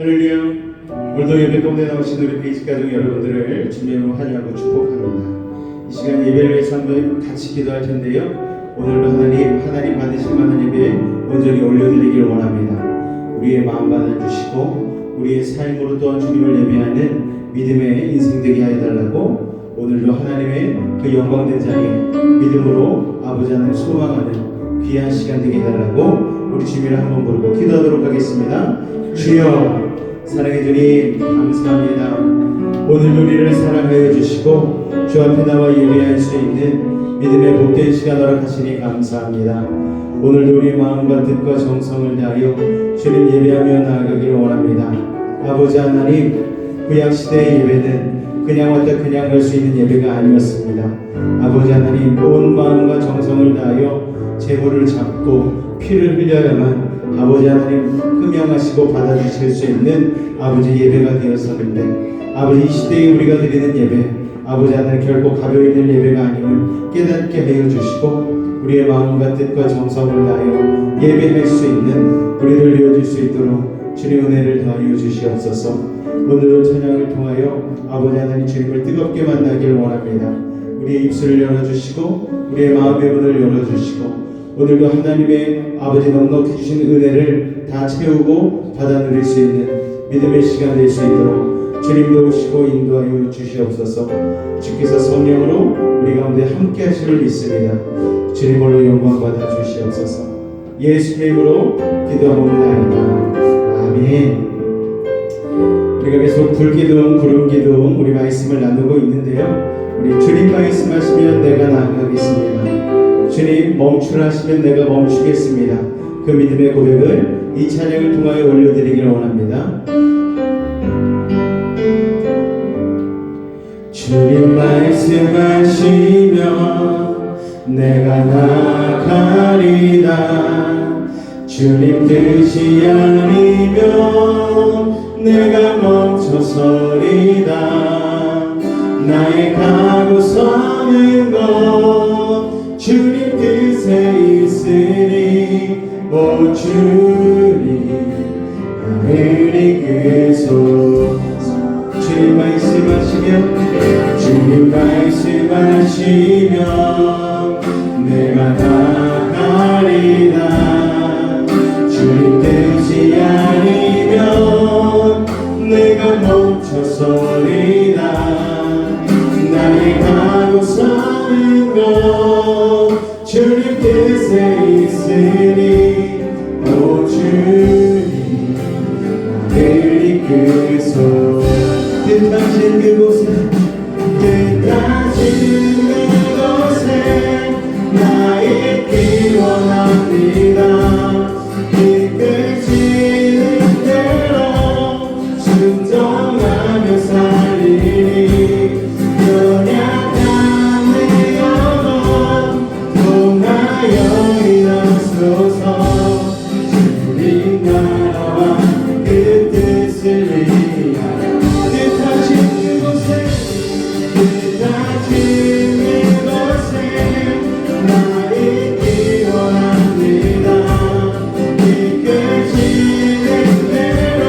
할렐루야. 오늘도 예배 가운데 나오신 우리 베이직 가족 여러분들을 주님으로 환영하고 축복합니다. 이 시간 예배를 위해서 한번 같이 기도할 텐데요. 오늘도 하나님 받으실 만한 예배 온전히 올려드리기를 원합니다. 우리의 마음 받아주시고 우리의 삶으로 또한 주님을 예배하는 믿음의 인생 되게 해달라고 오늘도 하나님의 그 영광된 자리에 믿음으로 아버지 하나님 소망하는 귀한 시간 되게 해달라고 우리 주님을 한번 부르고 기도하도록 하겠습니다. 주여 사랑해 주님 감사합니다. 오늘 우리를 사랑하여 주시고 주 앞에 나와 예배할 수 있는 믿음의 복된 시간 허락하시니 감사합니다. 오늘도 우리의 마음과 뜻과 정성을 다하여 주님 예배하며 나아가기를 원합니다. 아버지 하나님 구약시대의 예배는 그냥 왔다 그냥 갈 수 있는 예배가 아니었습니다. 아버지 하나님 온 마음과 정성을 다하여 제물을 잡고 피를 흘려야만 아버지 하나님 흠양하시고 받아주실 수 있는 아버지 예배가 되었었는데 아버지 이 시대에 우리가 드리는 예배 아버지 하나님 결코 가벼이 될 예배가 아님을 깨닫게 하여 주시고 우리의 마음과 뜻과 정성을 다하여 예배할 수 있는 우리를 이어줄 수 있도록 주님 은혜를 더하여 주시옵소서. 오늘도 찬양을 통하여 아버지 하나님 주님을 뜨겁게 만나기를 원합니다. 우리의 입술을 열어주시고 우리의 마음의 문을 열어주시고 오늘도 하나님의 아버지 넉넉히 주신 은혜를 다 채우고 받아 누릴 수 있는 믿음의 시간 될 수 있도록 주님 도우시고 인도하여 주시옵소서. 주께서 성령으로 우리 가운데 함께 하시를 믿습니다. 주님으로 영광 받아 주시옵소서. 예수의 이름으로 기도하옵나이다. 아멘. 우리가 계속 불기둥 구름기둥 우리 말씀을 나누고 있는데요. 우리 주님 말씀하시면 내가 나아가겠습니다. 주님 멈추라 하시면 내가 멈추겠습니다. 그 믿음의 고백을 이 찬양을 통하여 올려드리기를 원합니다. 주님 말씀하시면 내가 나아가리다. 주님 뜻이 아니면 내가 멈춰서리다. 나의 가고 서는 것 주님 뜻에 있으니 오 주님 나를 이끄소. 주님 말씀하시면 내가 나아가리다. 주님 뜻이 아니면 내가 멈춰서리다. 나의 가고 서는 것 주님 뜻에 있으니 오 주님 나를 이끄소. 뜻하신 그곳에 나 있기 원합니다. 이끌지는 대로 순종하며 살리니 연약한 내 영혼 통하여 이어서서 주님 나라와 그 뜻을 위하여 뜻하신 그곳에 나 있기 원합니다. 이끌지는 대로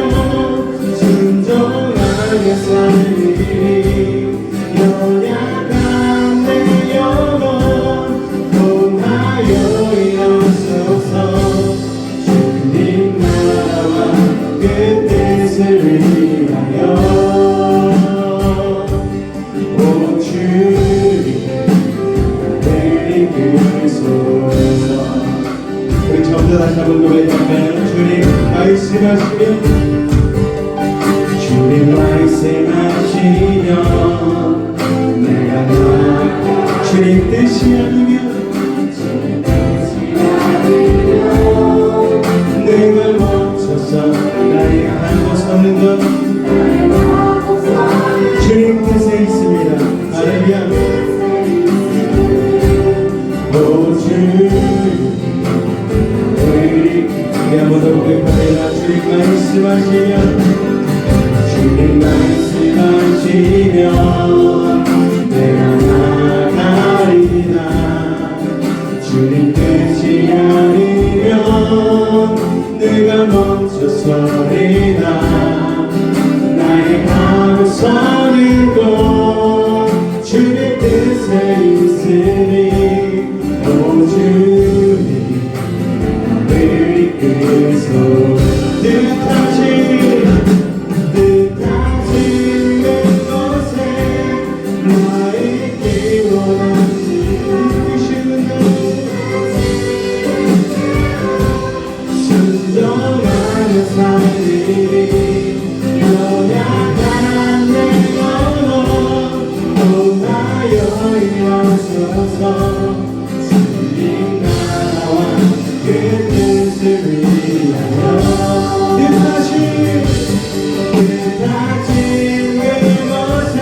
순종하며 살리니 연약한 내 영혼 통하여 이어서서 주님 나라와 그 뜻을 위하여 오 주님 우리 처음부터 다시 한번 노래할까요? 주님 말씀하시면 내가 나아가. 주님 뜻이 아니면 내가 멈춰서 나의 가고 서는 것 주님 뜻에 있습니다. 할렐루야. 오 주님 우리 한번 더 고백합니다. 주님 말씀하시면 내가 나아가리다. 주님 나라와 그 뜻을 위하여 뜻하신 그곳에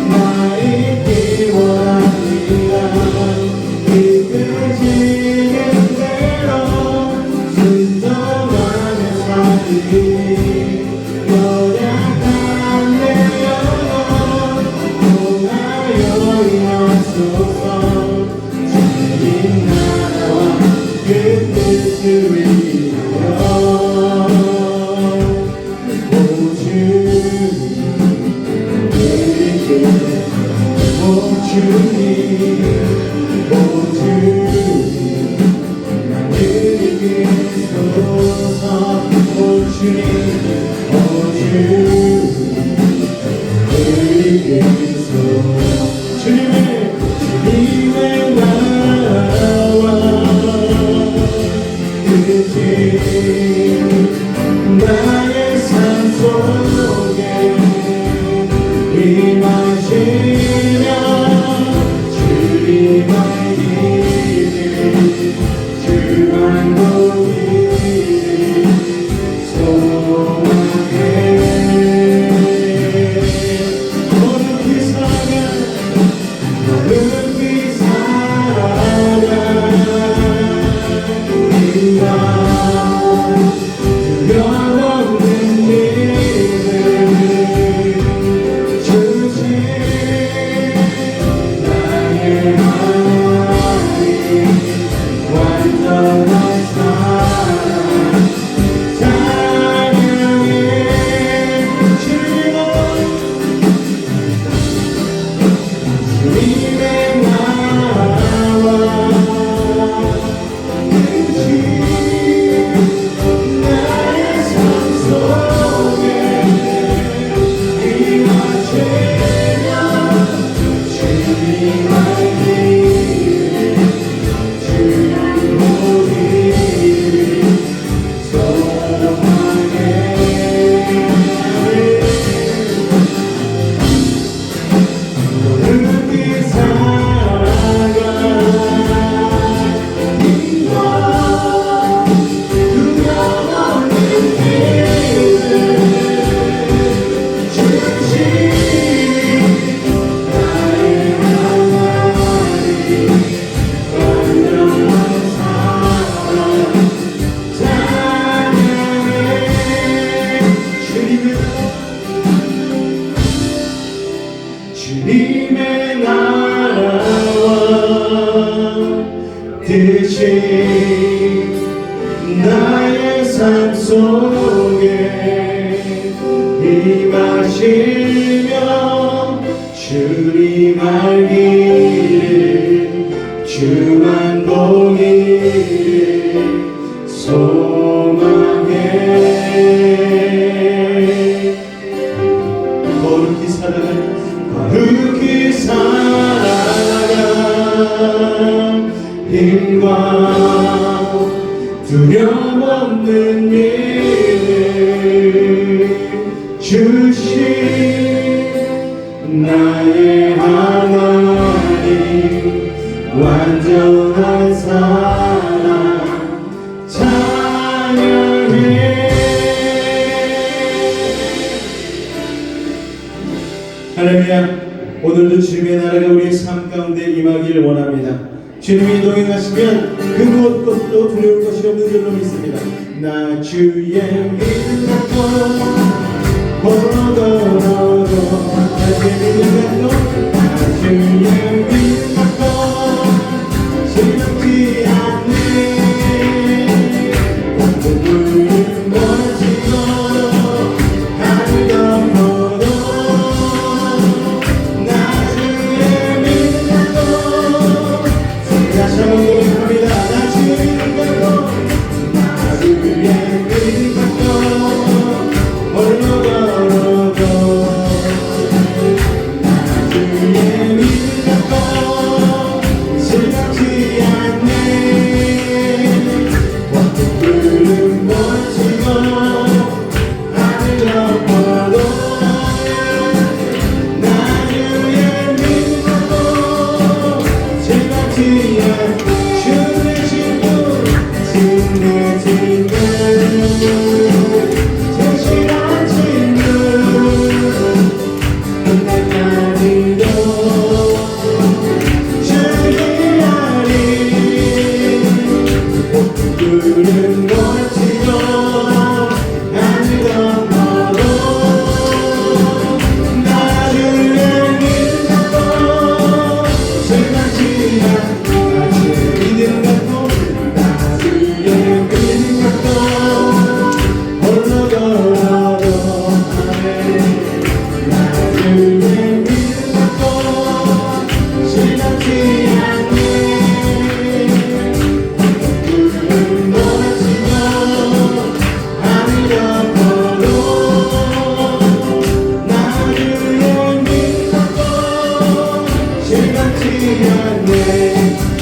나 있기 원합니다. 이끄시는 대로 순종하며 살리 연약한 내 영혼 통하여 인하소서. 주님 나라와 그 뜻을 위하여 오 주님 오 주님 나를 이기소서. 오 주님 주님의 나라와 뜻이 나의 삶 속에 임하시며 주님의 길을 주만 보기를 소망해. 거룩히 살아가 두려워없는 일을 주신 나의 하나님 완전한 사랑 찬양해. 주님의 나라와 뜻이 나의 삶 속에 임하시며 주님의 길을 주님 보기를 소망해. 거룩히 살아가 힘과 두려워없는 길을 주신 나의 하나님 완전한 사랑 찬양해. 주님의 나라와 뜻이 나의 삶 속에 임하시며 주님 알기를 주만 보기를 소망해. 거룩히 살아가 힘과 두려워없는 일을 주신 나의 하나님 완전한 사랑 찬양해. 할렐루야. 오늘도 주님의 나라가 우리의 삶 가운데 임하기를 원합니다. 주님이 동행하시면 그 무엇것도 두려울 것이 없는 줄로 믿습니다. 나 주의 믿음 갖고 걸어걸어도 나의 믿음 갖고 나 주의 믿음 갖고 지겹지 않네. 눈물을 멋지고 하늘 덮어도 나 주의 믿음 갖고 다시 한번 고백합니다. 나 주의 믿음 갖고 나 주의 믿음 갖고 홀로 걸어도 나 주의 믿음 갖고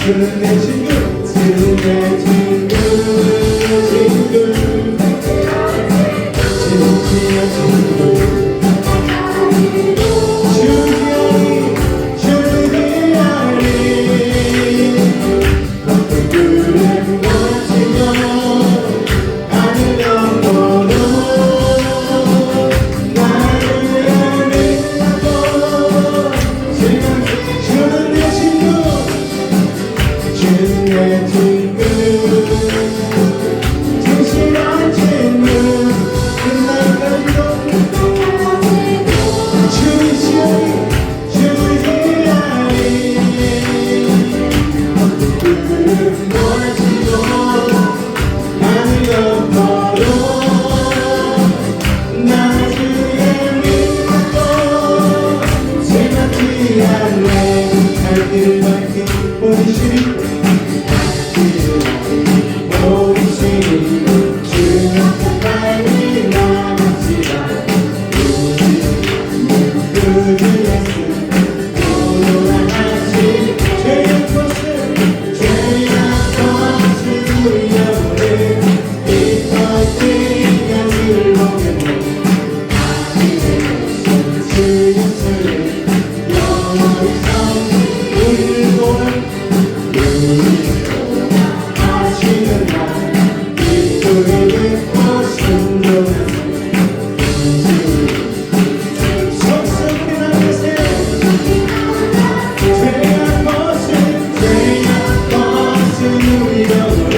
주는 내 친구 주는 내 친구 친구 진지한 친구 주기하니 주기하니 어떤 구름 같으며 하늘 넘어도 나를 향하고 주는 내 친구 주는 내 친구 진실한 친구 끝날까지도 주시하니 주시하니 어떤 구름 멀지도 하늘 넘어도 나를 믿고 생각지 않네 갈 길을 밝힌 보이시니 보이시니 주는 빨리 나갑시다 우리 예수 오늘날 다시 죄의 것을 죄의 것을 우려버려 이것이 예수를 보겠네 주 예수를 영원히 우리를 보는 하시는 날 이쪽에 듣고 순종하세 속속히 나가세 죄악 것은 우려버려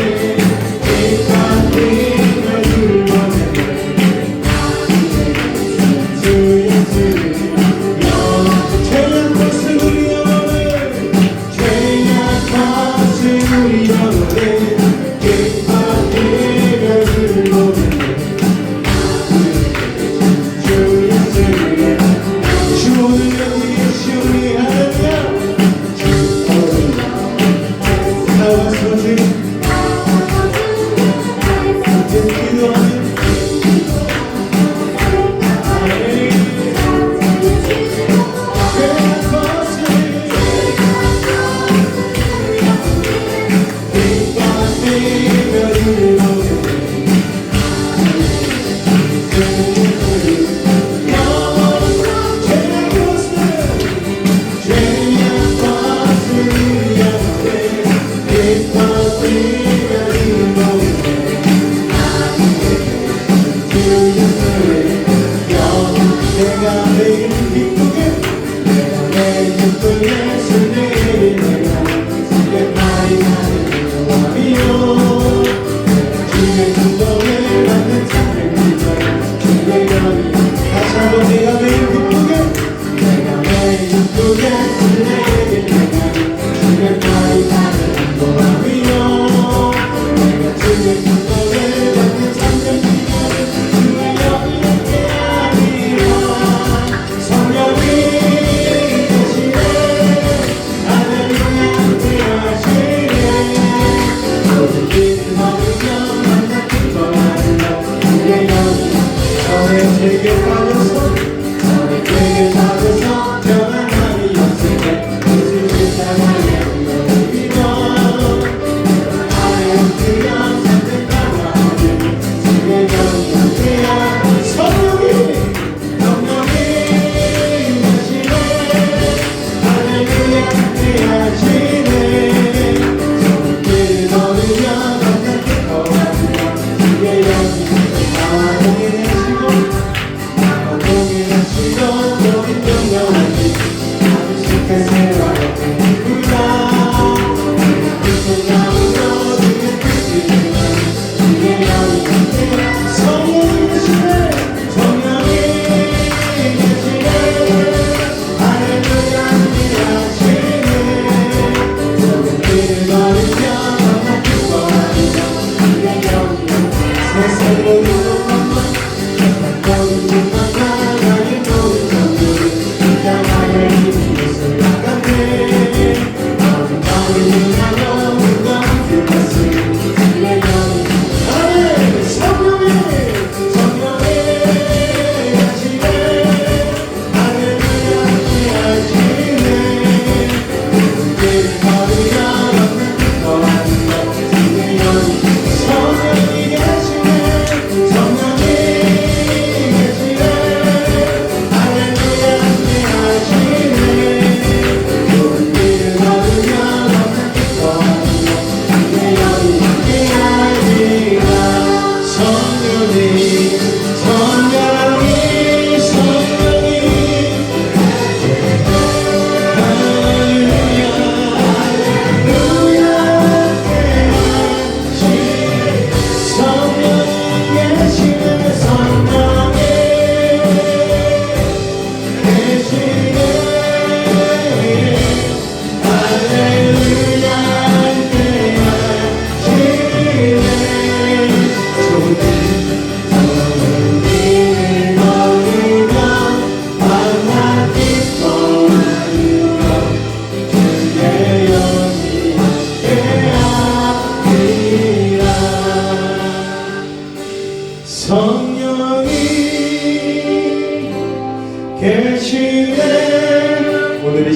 이것이 예수를 보겠네 주 예수를 죄악 것을 우려버려 죄악 것을 우려버려 기뻐하기를 보겠네 주 예수를 주 오늘 여기 계시오니 하나님 주 오늘 나와 서지 기도하는 내가 매일 기쁘게 내가 매일 기쁘게 술래를 내가 주의 팔이 가는 영원이요 주의 충동을 받는 참된 기적 주의 영이 다시 한번 내가 매일 기쁘게 내가 매일 기쁘게 술래를 내가 주의 팔이 가는 영원이요 내가 주의 충동을 받는 참된 기적 주의 영이 내게 빠져서 평안함이 없을 때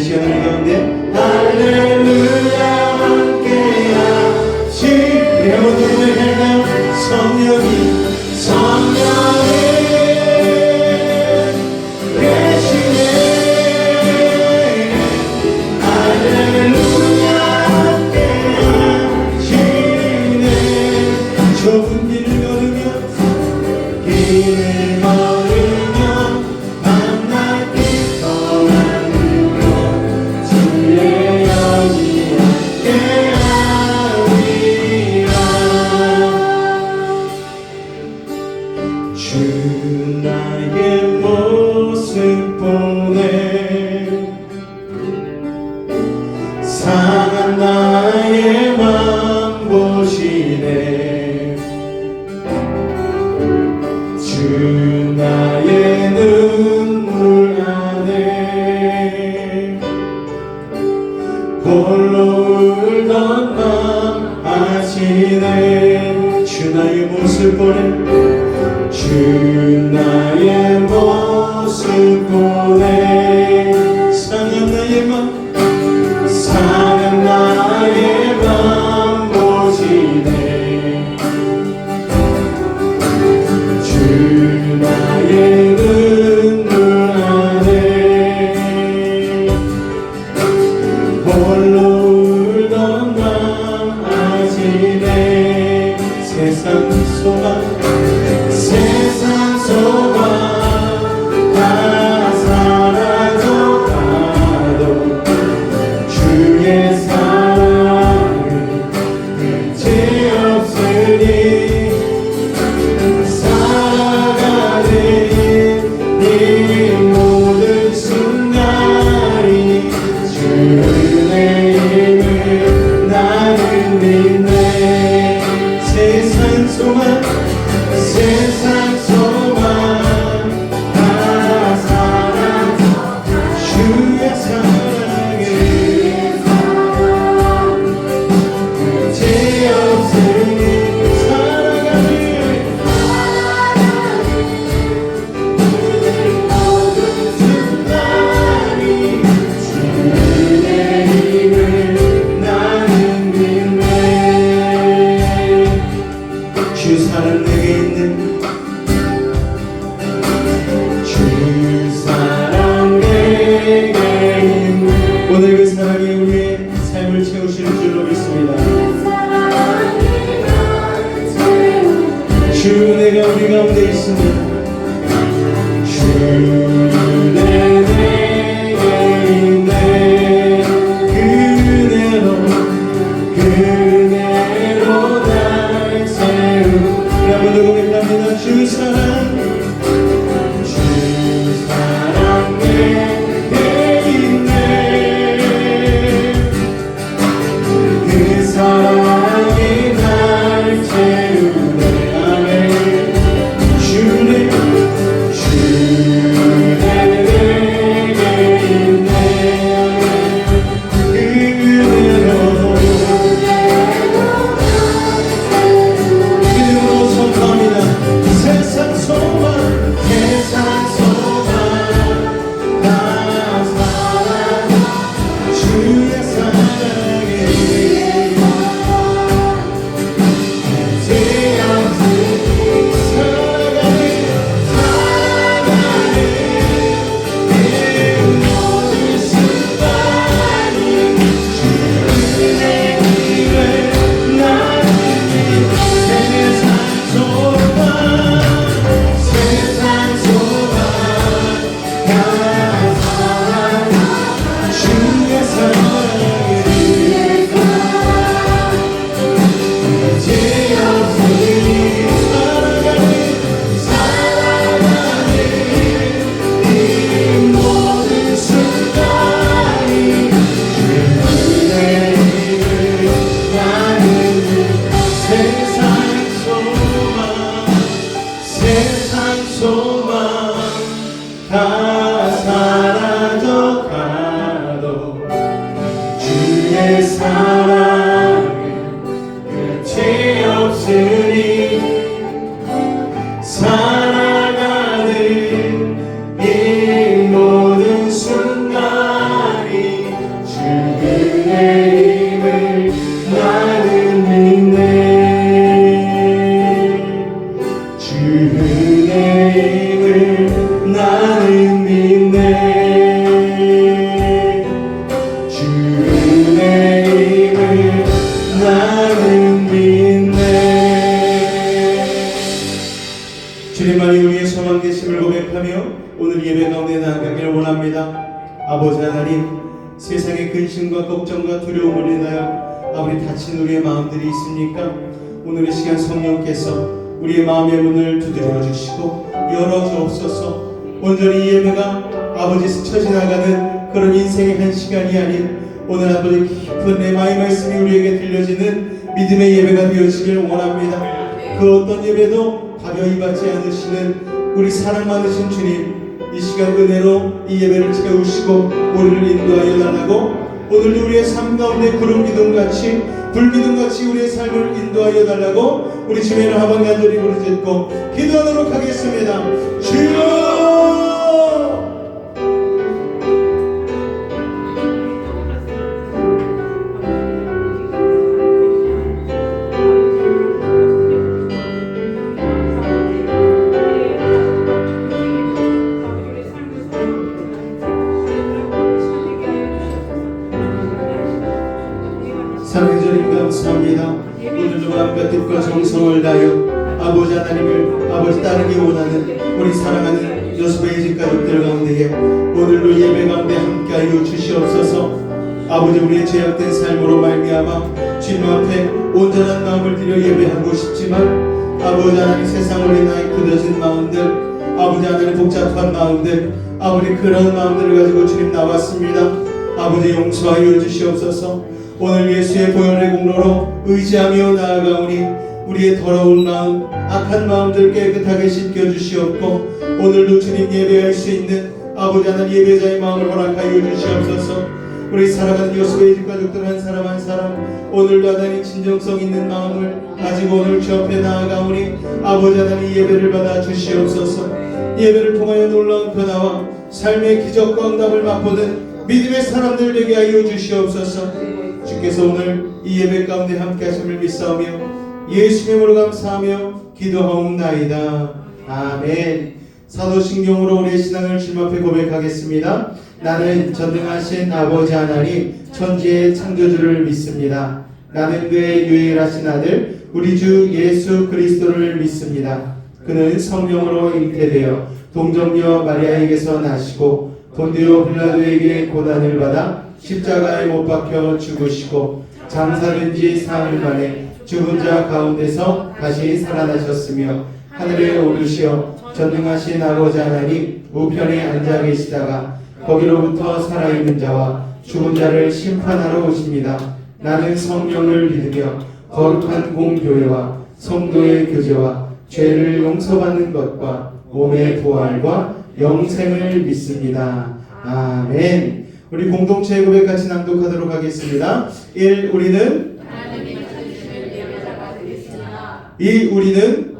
시간 우리 가운데 할렐루야 함께하시 우리 한번 더 고백할까요? 성령이 계시네 할렐루야 함께하시네 좁은 길을 걸으며 만나기 떠나는 것 주의 영이 함께하리라 주 나의 모습 보네 상한 나의 맘 보시네 주 나의 눈물 안에 홀로 울던 맘 아시네 주 나의 모습 보네 주 나의 모습 보네 상한 나의 맘 보시네 주 나의 눈물 안에 홀로 울던 맘 아시네 세상 소망 다 사라져 가도 주의 사랑은 끝이 없으니 살아가는 이 모든 순간이 주의 힘을 나는 믿네 세상 소망 다 사라져 주의 사랑에 끝이 없으니 살아가는 모든 순간이 주의 힘을 나는 믿네 주 사랑 내게 있는 주 사랑 내게 있는 오늘 그 사랑이 우리의 삶을 채우시는 줄로 믿습니다 주 은혜가 우리 가운데 있으니 주 내게 있네 그대로 날 세우 우리 한번 더 고백합니다 주 사랑 내게 있네 그 사랑이 날 채우네 아멘 주 내게 있네 그대로 선포합니다 세상 소망 다 사라져 주의 사랑에 끝이 없으니 살아가는 이 모든 순간이 주의 힘을 나는 세상 소망 다 사라져 주의 사랑에 끝이 없으니 살아가는 이 모든 순간이 주의 힘을 나는 세상 소망 다 사라져 가도 주의 사랑은 끝이 없으니 살아가는 이 모든 순간이 아버지 하나님, 세상의 근심과 걱정과 두려움으로 인하여 아버지 다친 우리의 마음들이 있습니까? 오늘 이 시간 성령께서 우리의 마음의 문을 두드려 주시고 열어 주옵소서. 온전히 이 예배가 아버지 스쳐 지나가는 그런 인생의 한 시간이 아닌 오늘 아버지 깊은 레마의 말씀이 우리에게 들려지는 믿음의 예배가 되어지길 원합니다. 그 어떤 예배도 가벼이 받지 않으시는 우리 사랑 많으신 주님, 이 시간 은혜로 이 예배를 채우시고 우리를 인도하여 달라고, 오늘도 우리의 삶 가운데 구름 기둥같이 불 기둥같이 우리의 삶을 인도하여 달라고 우리 주님의 하반 간절히 부르짖고 기도하도록 하겠습니다. 주여! 사랑의 주님 감사합니다. 오늘도 마음과 뜻과 정성을 다하여 아버지 하나님을 아버지 따르기 원하는 우리 사랑하는 여수배의 집 가족들 가운데에 오늘도 예배 가운데 함께하여 주시옵소서. 아버지, 우리의 죄악된 삶으로 말미암아 주님 앞에 온전한 마음을 들여 예배하고 싶지만 아버지 하나님, 세상으로 인하여 굳어진 마음들, 아버지 하나님 복잡한 마음들, 아버지 그런 마음들을 가지고 주님 나왔습니다. 아버지 용서하여 주시옵소서. 오늘 예수의 보혈의 공로로 의지하며 나아가오니 우리의 더러운 마음, 악한 마음들 깨끗하게 씻겨주시옵고 오늘도 주님 예배할 수 있는 아버지 하나님 예배자의 마음을 허락하여 주시옵소서. 우리 사랑하는 여수의 집 가족들 한 사람 한 사람 오늘도 하나님 진정성 있는 마음을 가지고 오늘 주 앞에 나아가오니 아버지 하나님 예배를 받아 주시옵소서. 예배를 통하여 놀라운 변화와 삶의 기적과 응답을 맛보는 믿음의 사람들 되게 하여 주시옵소서. 주께서 오늘 이 예배 가운데 함께 하심을 믿사오며 예수의 이름으로 감사하며 기도하옵나이다. 아멘. 사도신경으로 우리의 신앙을 주님 앞에 고백하겠습니다. 나는 전능하신 아버지 하나님 천지의 창조주를 믿습니다. 나는 그의 유일하신 아들 우리 주 예수 그리스도를 믿습니다. 그는 성령으로 잉태되어 동정녀 마리아에게서 나시고 본디오 빌라도에게 고난을 받아 십자가에 못 박혀 죽으시고 장사된 지 사흘 만에 죽은 자 가운데서 다시 살아나셨으며 하늘에 오르시어 전능하신 아버지 하나님 우편에 앉아 계시다가 거기로부터 살아있는 자와 죽은 자를 심판하러 오십니다. 나는 성령을 믿으며 거룩한 공교회와 성도의 교제와 죄를 용서받는 것과 몸의 부활과 영생을 믿습니다. 아멘. 우리 공동체 고백 같이 낭독하도록 하겠습니다. 1. 우리는 2. 우리는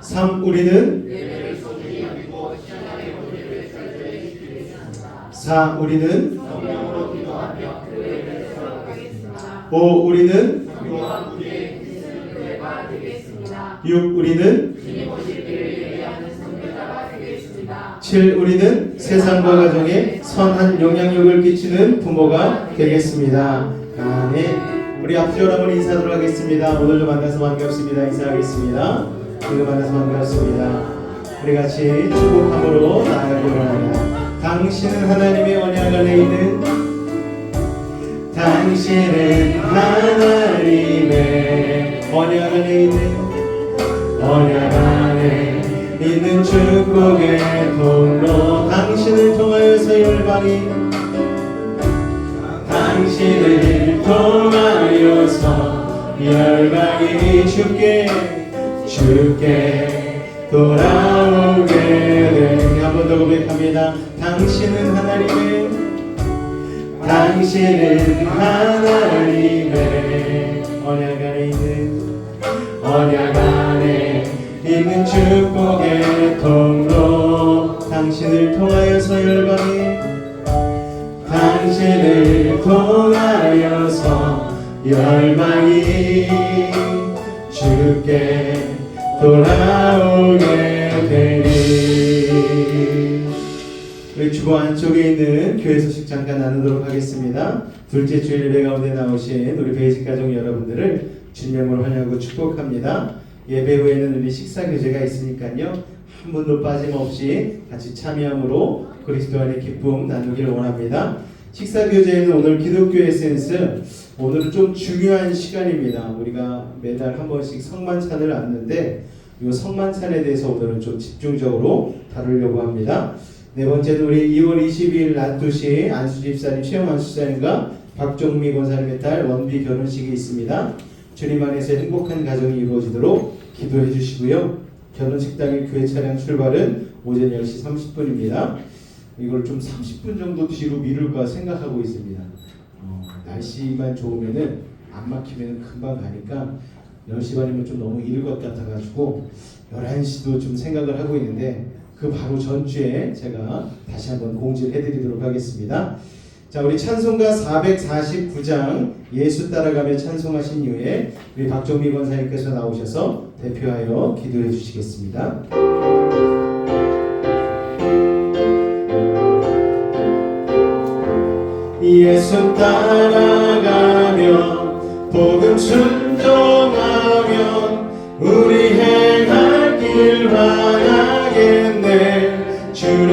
3. 우리는 4. 우리는 5. 우리는 6. 우리는 7. 우리는 세상과 가정에 선한 영향력을 끼치는 부모가 되겠습니다. 아멘. 우리 앞으로 한번 인사하도록 하겠습니다. 오늘도 만나서 반갑습니다. 인사하겠습니다. 오늘도 만나서 반갑습니다. 우리 같이 축복함으로 나아가기 원합니다. 당신은 하나님의 언약 안에 있는 당신은 하나님의 언약 안에 있는 언약 안에 있는 축복의 통로 당신을 통하여서 열방이 당신을 통하여서 열방이 주께 돌아오게 되니 한 번 더 고백합니다. 당신은 하나님의 언약 안에 있는 축복의 통로 당신을 통하여서 열방이 당신을 통하여서 열방이 주께 돌아오게 되리. 우리 주보 안쪽에 있는 교회 소식 잠깐 나누도록 하겠습니다. 둘째 주일 예배 가운데 나오신 우리 베이직 가족 여러분들을 주님으로 환영하고 축복합니다. 예배 후에는 우리 식사 교제가 있으니까요. 한 분도 빠짐없이 같이 참여함으로 그리스도 안의 기쁨 나누기를 원합니다. 식사 교제에는 오늘 기독교 에센스, 오늘은 좀 중요한 시간입니다. 우리가 매달 한 번씩 성만찬을 앉는데 이 성만찬에 대해서 오늘은 좀 집중적으로 다루려고 합니다. 네 번째는 우리 2월 22일 낮 2시 안수 집사님, 최영 안수 집사님과 박종미 권사님의 딸 원비 결혼식이 있습니다. 주님 안에서 행복한 가정이 이루어지도록 기도해 주시고요. 결혼식 당일 교회 차량 출발은 오전 10시 30분입니다. 이걸 좀 30분 정도 뒤로 미룰까 생각하고 있습니다. 날씨만 좋으면은 안 막히면 금방 가니까 10시 반이면 좀 너무 이를 것 같아가지고 11시도 좀 생각을 하고 있는데 그 바로 전주에 제가 다시 한번 공지를 해드리도록 하겠습니다. 자, 우리 찬송가 449장 예수 따라가며 찬송하신 이후에 우리 박종미 권사님께서 나오셔서 대표하여 기도해 주시겠습니다. 예수 따라가며 복음 순종하며 우리 행할 길 환하겠네. 주를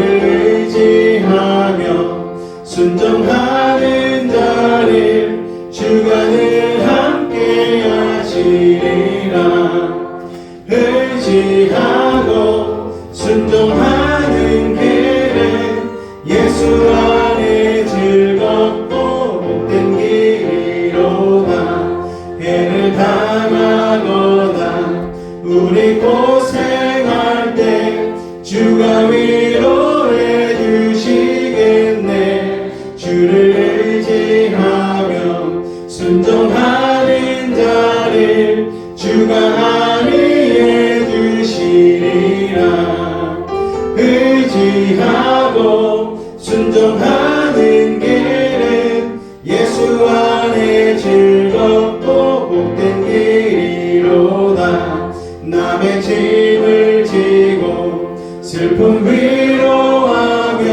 의지하며 순종하는 자를 주가 늘 함께 하시리라. 의지하고 순종하는 길은 예수 안에 즐겁고 복된 길이로다. 해를 당하거나 우리 고생할 때 주가 위로해 주시겠네. 주를 의지하며 순종하는 자를 주가 안위해 주시리라. 의지하고 순종하는 길은 예수 안에 즐겁고 복된 길이로다. 남의 짐을 지고 슬픔 위로하며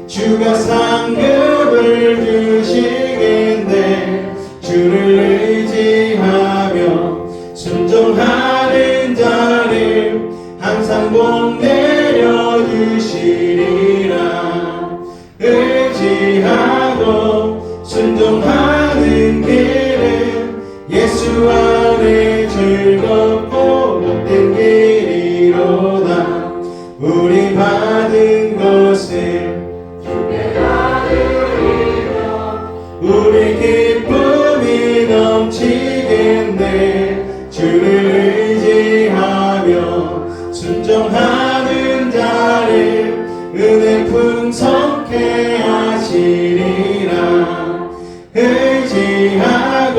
주가 상급을 주시겠네. 주를 의지하며 순종하는 자를 항상 복 내려 주시리라. 의지하고 순종하는 길은 예수 안에 즐겁고 복된 길이로다. 우리 받은 것을 주께 나누리며 우리 기쁨이 넘치겠네. 주를 의지하며 순종하는 자를 은혜 풍성케 하시리라. 의지하고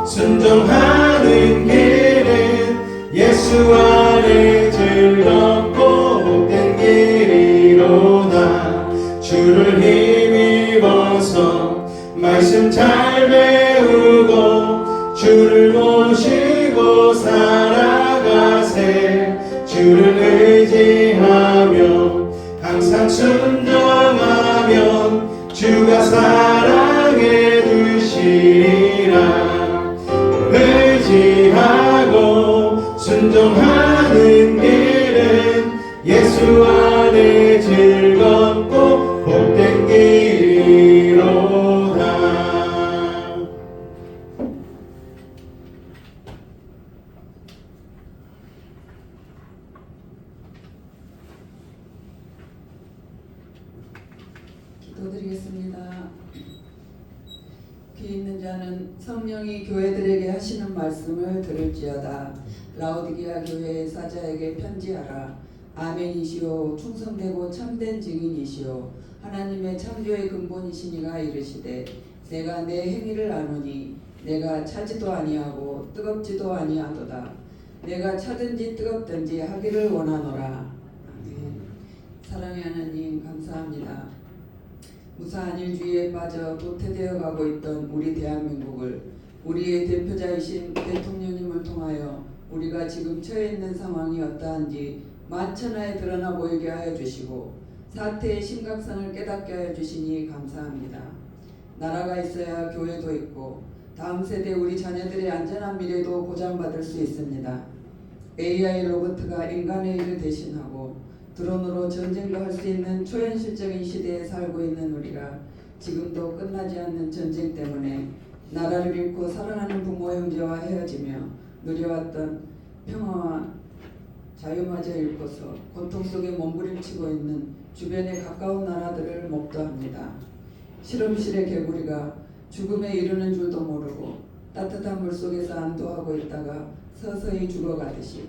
순종하는 길은 예수 안에 즐겁고 복된 길이로다. 주를 힘입어서 말씀 잘 배우고 주를 모시고 살아가세. 주를 의지하며 항상 순종하면 주가 사랑해 주시리라. 의지하고 순종하는 길은 예수 안에 즐겁고 복된 길이로다. 기도드리겠습니다. 귀 있는 자는 성령이 교회들에게 하시는 말씀을 들을지어다. 라오디게아 교회의 사자에게 편지하라. 아멘이시오 충성되고 참된 증인이시오 하나님의 창조의 근본이시니가 이르시되 내가 내 행위를 아노니 내가 차지도 아니하고 뜨겁지도 아니하도다. 내가 차든지 뜨겁든지 하기를 원하노라. 아멘. 사랑의 하나님 감사합니다. 무사한 일주의에 빠져 도태되어 가고 있던 우리 대한민국을 우리의 대표자이신 대통령님을 통하여 우리가 지금 처해 있는 상황이 어떠한지 만천하에 드러나 보이게 하여 주시고 사태의 심각성을 깨닫게 하여 주시니 감사합니다. 나라가 있어야 교회도 있고 다음 세대 우리 자녀들의 안전한 미래도 보장받을 수 있습니다. AI 로봇가 인간의 일을 대신하고 드론으로 전쟁도 할 수 있는 초현실적인 시대에 살고 있는 우리가 지금도 끝나지 않는 전쟁 때문에 나라를 잃고 사랑하는 부모 형제와 헤어지며 누려왔던 평화와 자유마저 잃고서 고통 속에 몸부림치고 있는 주변의 가까운 나라들을 목도합니다. 실험실의 개구리가 죽음에 이르는 줄도 모르고 따뜻한 물속에서 안도하고 있다가 서서히 죽어가듯이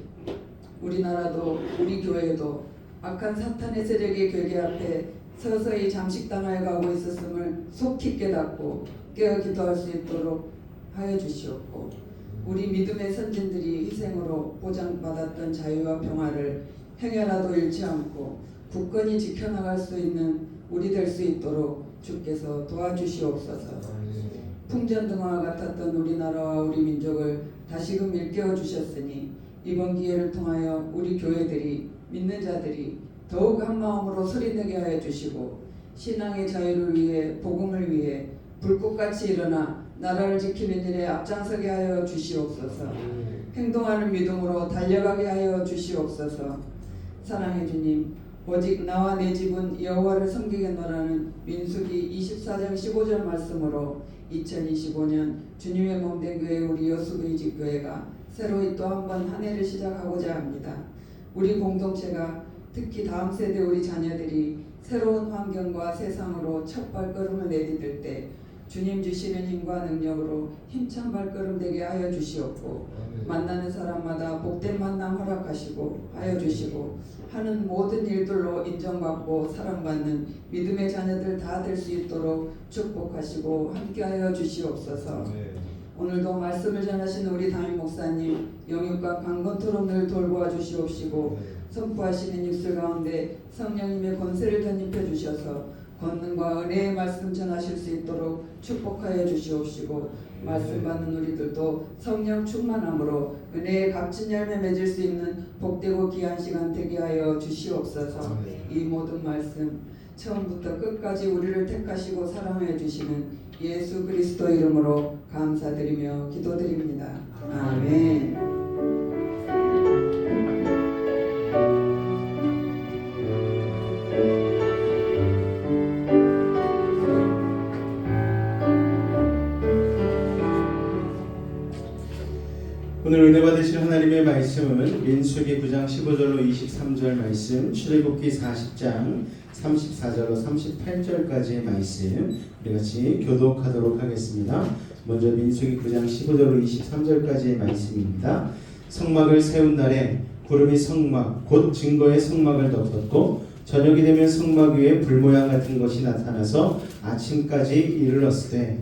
우리나라도 우리 교회도 악한 사탄의 세력의 괴계 앞에 서서히 잠식당하여 가고 있었음을 속히 깨닫고 깨어 기도할 수 있도록 하여 주시옵고 우리 믿음의 선진들이 희생으로 보장받았던 자유와 평화를 행여라도 잃지 않고 굳건히 지켜나갈 수 있는 우리 될 수 있도록 주께서 도와주시옵소서. 풍전등화와 같았던 우리나라와 우리 민족을 다시금 일깨워 주셨으니 이번 기회를 통하여 우리 교회들이 믿는 자들이 더욱 한 마음으로 소리내게 하여 주시고 신앙의 자유를 위해 복음을 위해 불꽃같이 일어나 나라를 지키는 일에 앞장서게 하여 주시옵소서. 행동하는 믿음으로 달려가게 하여 주시옵소서. 사랑해 주님, 오직 나와 내 집은 여호와를 섬기겠노라는 민수기 24장 15절 말씀으로 2025년 주님의 몸된 교회 우리 여수의 집교회가 새로이 또 한 번 한 해를 시작하고자 합니다. 우리 공동체가 특히 다음 세대 우리 자녀들이 새로운 환경과 세상으로 첫 발걸음을 내디딜 때 주님 주시는 힘과 능력으로 힘찬 발걸음 되게 하여 주시옵고 만나는 사람마다 복된 만남 허락하시고 하여 주시고 하는 모든 일들로 인정받고 사랑받는 믿음의 자녀들 다 될 수 있도록 축복하시고 함께하여 주시옵소서. 오늘도 말씀을 전하시는 우리 담임 목사님 영육과 강건토록 늘 돌보아 주시옵시고 선포하시는 입술 가운데 성령님의 권세를 덧입혀 주셔서 권능과 은혜의 말씀 전하실 수 있도록 축복하여 주시옵시고 말씀 받는 우리들도 성령 충만함으로 은혜의 값진 열매 맺을 수 있는 복되고 귀한 시간 되게 하여 주시옵소서. 이 모든 말씀 처음부터 끝까지 우리를 택하시고 사랑해 주시는 예수 그리스도 이름으로 감사드리며 기도드립니다. 아멘. 오늘 은혜 받으실 하나님의 말씀은 민수기 9장 15절로 23절 말씀, 출애굽기 40장 34절로 38절까지의 말씀 우리 같이 교독하도록 하겠습니다. 먼저 민수기 9장 15절로 23절까지의 말씀입니다. 성막을 세운 날에 구름이 성막 곧 증거의 성막을 덮었고 저녁이 되면 성막 위에 불 모양 같은 것이 나타나서 아침까지 이르렀으되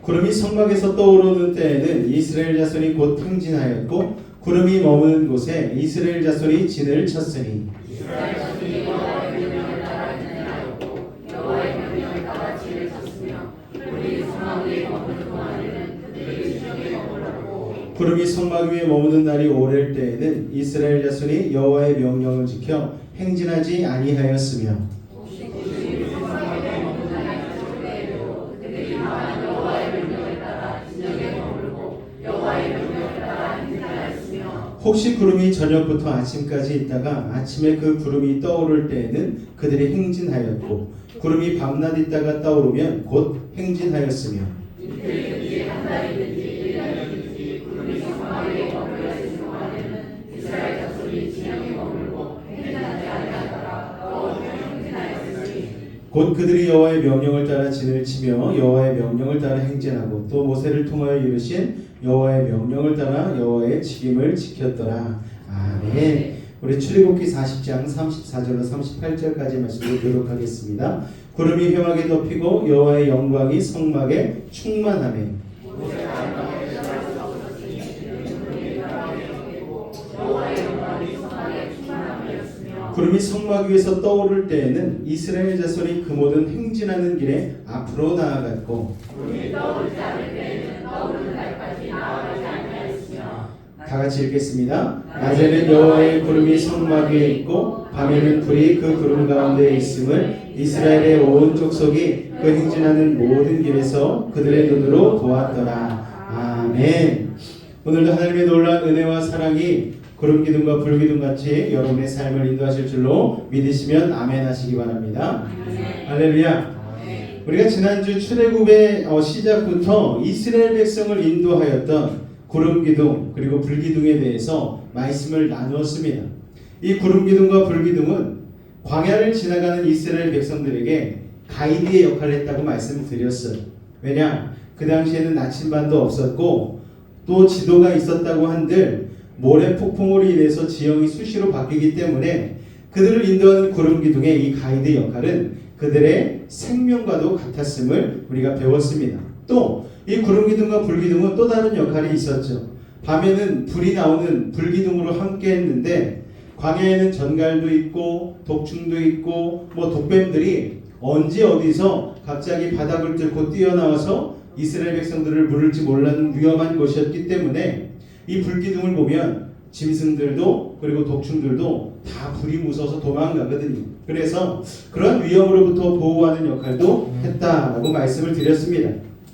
구름이 성막에서 떠오르는 때에는 이스라엘 자손이 곧 행진하였고 구름이 머무는 곳에 이스라엘 자손이 진을 쳤으니 구름이 성막 위에 머무는 날이 오랠 때에는 이스라엘 자손이 여호와의 명령을 지켜 행진하지 아니하였으며 혹시 구름이 저녁부터 아침까지 있다가 아침에 그 구름이 떠오를 때에는 그들이 행진하였고 구름이 밤낮 있다가 떠오르면 곧 행진하였으며 곧 그들이 여호와의 명령을 따라 진을 치며 여호와의 명령을 따라 행진하고 또 모세를 통하여 이르신 여호와의 명령을 따라 여호와의 책임을 지켰더라. 아멘. 우리 출애굽기 40장 34절로 38절까지 말씀을 교독하겠습니다. 구름이 휘하게 덮이고 여호와의 영광이 성막에 충만하매 구름이 성막 위에서 떠오를 때에는 이스라엘 자손이 그 모든 행진하는 길에 앞으로 나아갔고 구름이 떠오르지 않을 때에는 떠오르는 날까지 나아가지 아니하였으며 다 같이 읽겠습니다. 낮에는 여호와의 구름이 성막 위에 있고 밤에는 불이 그 구름 가운데 있음을 이스라엘의 온 족속이 그 행진하는 모든 길에서 그들의 눈으로 보았더라. 아멘. 오늘도 하나님의 놀라운 은혜와 사랑이 구름 기둥과 불 기둥 같이 여러분의 삶을 인도하실 줄로 믿으시면 아멘 하시기 바랍니다. 할렐루야. 우리가 지난주 출애굽의 시작부터 이스라엘 백성을 인도하였던 구름 기둥 그리고 불 기둥에 대해서 말씀을 나누었습니다. 이 구름 기둥과 불 기둥은 광야를 지나가는 이스라엘 백성들에게 가이드의 역할을 했다고 말씀을 드렸어요. 왜냐? 그 당시에는 나침반도 없었고 또 지도가 있었다고 한들 모래 폭풍으로 인해서 지형이 수시로 바뀌기 때문에 그들을 인도하는 구름 기둥의 이 가이드 역할은 그들의 생명과도 같았음을 우리가 배웠습니다. 또 이 구름 기둥과 불 기둥은 또 다른 역할이 있었죠. 밤에는 불이 나오는 불 기둥으로 함께 했는데 광야에는 전갈도 있고 독충도 있고 독뱀들이 언제 어디서 갑자기 바닥을 뚫고 뛰어나와서 이스라엘 백성들을 물을지 몰라는 위험한 곳이었기 때문에 이 불기둥을 보면 짐승들도 그리고 독충들도 다 불이 무서워서 도망가거든요. 그래서 그런 위험으로부터 보호하는 역할도 했다라고 말씀을 드렸습니다.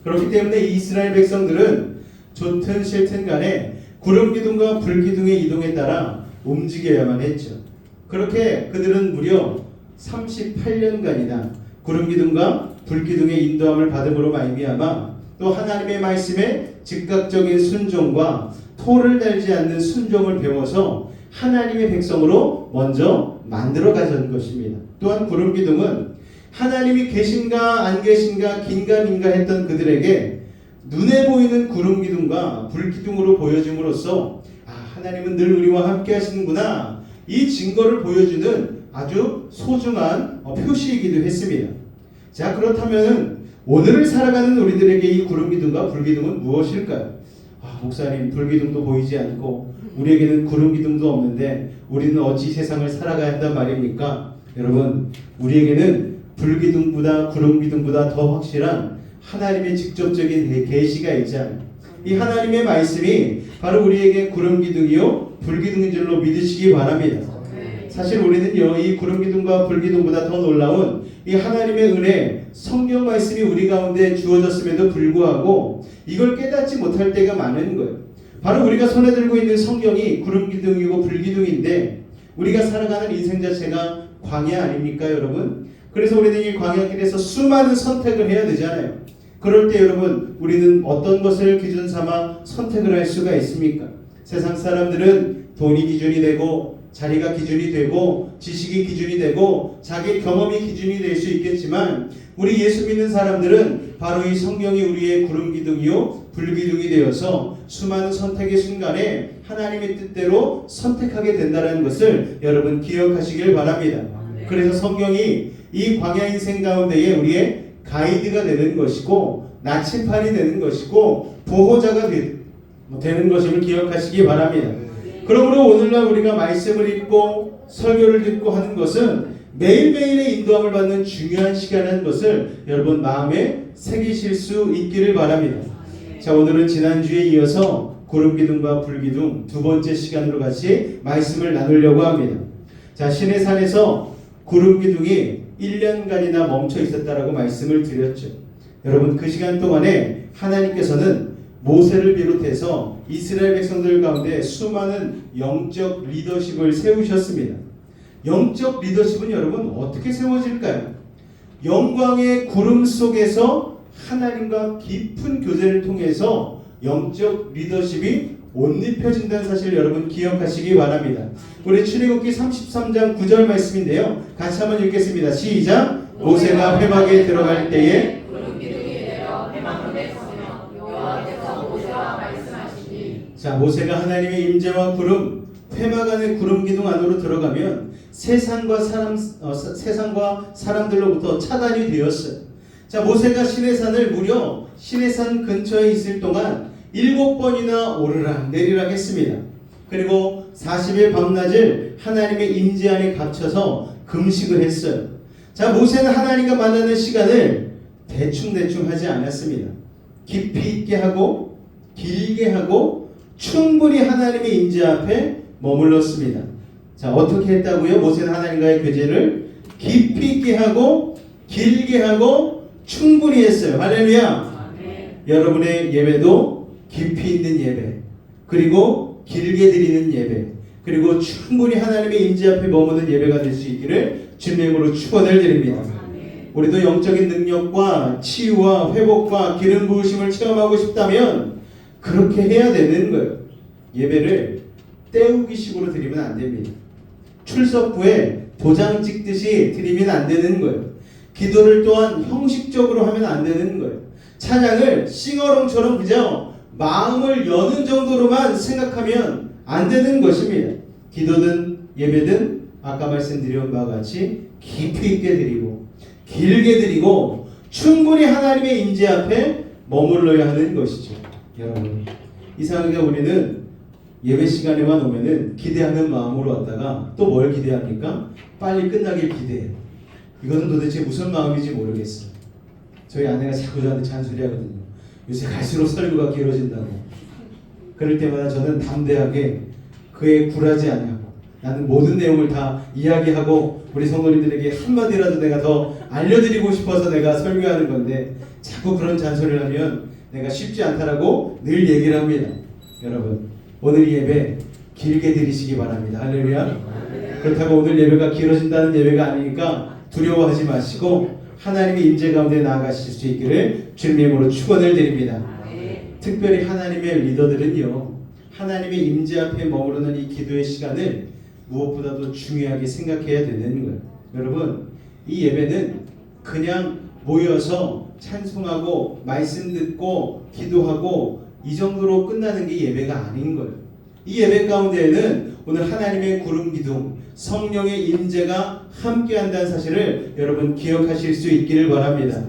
그렇기 때문에 이스라엘 백성들은 좋든 싫든 간에 구름기둥과 불기둥의 이동에 따라 움직여야만 했죠. 그렇게 그들은 무려 38년간이나 구름기둥과 불기둥의 인도함을 받음으로 말미암아 또 하나님의 말씀에 즉각적인 순종과 토를 달지 않는 순종을 배워서 하나님의 백성으로 먼저 만들어 가는 것입니다. 또한 구름기둥은 하나님이 계신가 안 계신가 긴가민가 했던 그들에게 눈에 보이는 구름기둥과 불기둥으로 보여줌으로써 하나님은 늘 우리와 함께 하시는구나 이 증거를 보여주는 아주 소중한 표시이기도 했습니다. 자, 그렇다면 오늘을 살아가는 우리들에게 이 구름기둥과 불기둥은 무엇일까요? 목사님, 불기둥도 보이지 않고 우리에게는 구름기둥도 없는데 우리는 어찌 세상을 살아가야 한단 말입니까? 여러분, 우리에게는 불기둥보다 구름기둥보다 더 확실한 하나님의 직접적인 계시가 있잖아요. 이 하나님의 말씀이 바로 우리에게 구름기둥이요 불기둥인 줄로 믿으시기 바랍니다. 사실 우리는요 이 구름기둥과 불기둥보다 더 놀라운 이 하나님의 은혜 성경 말씀이 우리 가운데 주어졌음에도 불구하고 이걸 깨닫지 못할 때가 많은 거예요. 바로 우리가 손에 들고 있는 성경이 구름기둥이고 불기둥인데 우리가 살아가는 인생 자체가 광야 아닙니까 여러분? 그래서 우리는 이 광야길에서 수많은 선택을 해야 되잖아요. 그럴 때 여러분 우리는 어떤 것을 기준 삼아 선택을 할 수가 있습니까? 세상 사람들은 돈이 기준이 되고 자리가 기준이 되고 지식이 기준이 되고 자기 경험이 기준이 될 수 있겠지만 우리 예수 믿는 사람들은 바로 이 성경이 우리의 구름기둥이요 불기둥이 되어서 수많은 선택의 순간에 하나님의 뜻대로 선택하게 된다는 것을 여러분 기억하시길 바랍니다. 그래서 성경이 이 광야 인생 가운데에 우리의 가이드가 되는 것이고 나침판이 되는 것이고 보호자가 되는 것임을 기억하시기 바랍니다. 그러므로 오늘날 우리가 말씀을 읽고 설교를 듣고 하는 것은 매일매일의 인도함을 받는 중요한 시간이라는 것을 여러분 마음에 새기실 수 있기를 바랍니다. 자, 오늘은 지난주에 이어서 구름기둥과 불기둥 두 번째 시간으로 같이 말씀을 나누려고 합니다. 자, 시내산에서 구름기둥이 1년간이나 멈춰 있었다라고 말씀을 드렸죠. 여러분 그 시간 동안에 하나님께서는 모세를 비롯해서 이스라엘 백성들 가운데 수많은 영적 리더십을 세우셨습니다. 영적 리더십은 여러분 어떻게 세워질까요? 영광의 구름 속에서 하나님과 깊은 교제를 통해서 영적 리더십이 옷 입혀진다는 사실을 여러분 기억하시기 바랍니다. 우리 출애굽기 33장 9절 말씀인데요. 같이 한번 읽겠습니다. 시작! 모세가 회막에 들어갈 때에 자, 모세가 하나님의 임재와 구름, 회막 안의 구름 기둥 안으로 들어가면 세상과 사람들로부터 차단이 되었어요. 자, 모세가 시내산을 무려 시내산 근처에 있을 동안 7번이나 오르락 내리락 했습니다. 그리고 40일 밤낮을 하나님의 임재 안에 갇혀서 금식을 했어요. 자, 모세는 하나님과 만나는 시간을 대충 하지 않았습니다. 깊이 있게 하고 길게 하고 충분히 하나님의 임재 앞에 머물렀습니다. 자, 어떻게 했다고요? 모세는 하나님과의 교제를 깊이 있게 하고 길게 하고 충분히 했어요. 할렐루야. 여러분의 예배도 깊이 있는 예배, 그리고 길게 드리는 예배, 그리고 충분히 하나님의 임재 앞에 머무는 예배가 될 수 있기를 주님의 이름으로 축원을 드립니다. 우리도 영적인 능력과 치유와 회복과 기름 부으심을 체험하고 싶다면 그렇게 해야 되는 거예요. 예배를 때우기식으로 드리면 안 됩니다. 출석부에 도장 찍듯이 드리면 안 되는 거예요. 기도를 또한 형식적으로 하면 안 되는 거예요. 찬양을 싱어롱처럼 그저 마음을 여는 정도로만 생각하면 안 되는 것입니다. 기도든 예배든 아까 말씀드린 바와 같이 깊이 있게 드리고 길게 드리고 충분히 하나님의 임재 앞에 머물러야 하는 것이죠. 여러분, 이상하게 우리는 예배 시간에만 오면은 기대하는 마음으로 왔다가 또 뭘 기대합니까? 빨리 끝나길 기대해요. 이거는 도대체 무슨 마음인지 모르겠어요. 저희 아내가 자꾸 저한테 잔소리하거든요. 요새 갈수록 설교가 길어진다고. 그럴 때마다 저는 담대하게 그에 굴하지 아니하고 나는 모든 내용을 다 이야기하고 우리 성도님들에게 한마디라도 내가 더 알려드리고 싶어서 내가 설교하는 건데 자꾸 그런 잔소리를 하면 내가 쉽지 않다라고 늘 얘기를 합니다. 여러분, 오늘 예배 길게 드리시기 바랍니다. 할렐루야. 그렇다고 오늘 예배가 길어진다는 예배가 아니니까 두려워하지 마시고 하나님의 임재 가운데 나아가실 수 있기를 주님의 이름으로 축원을 드립니다. 특별히 하나님의 리더들은요, 하나님의 임재 앞에 머무르는 이 기도의 시간을 무엇보다도 중요하게 생각해야 되는 거예요. 여러분, 이 예배는 그냥 모여서 찬송하고 말씀 듣고 기도하고 이 정도로 끝나는 게 예배가 아닌 거예요. 이 예배 가운데에는 오늘 하나님의 구름 기둥, 성령의 임재가 함께한다는 사실을 여러분 기억하실 수 있기를 바랍니다.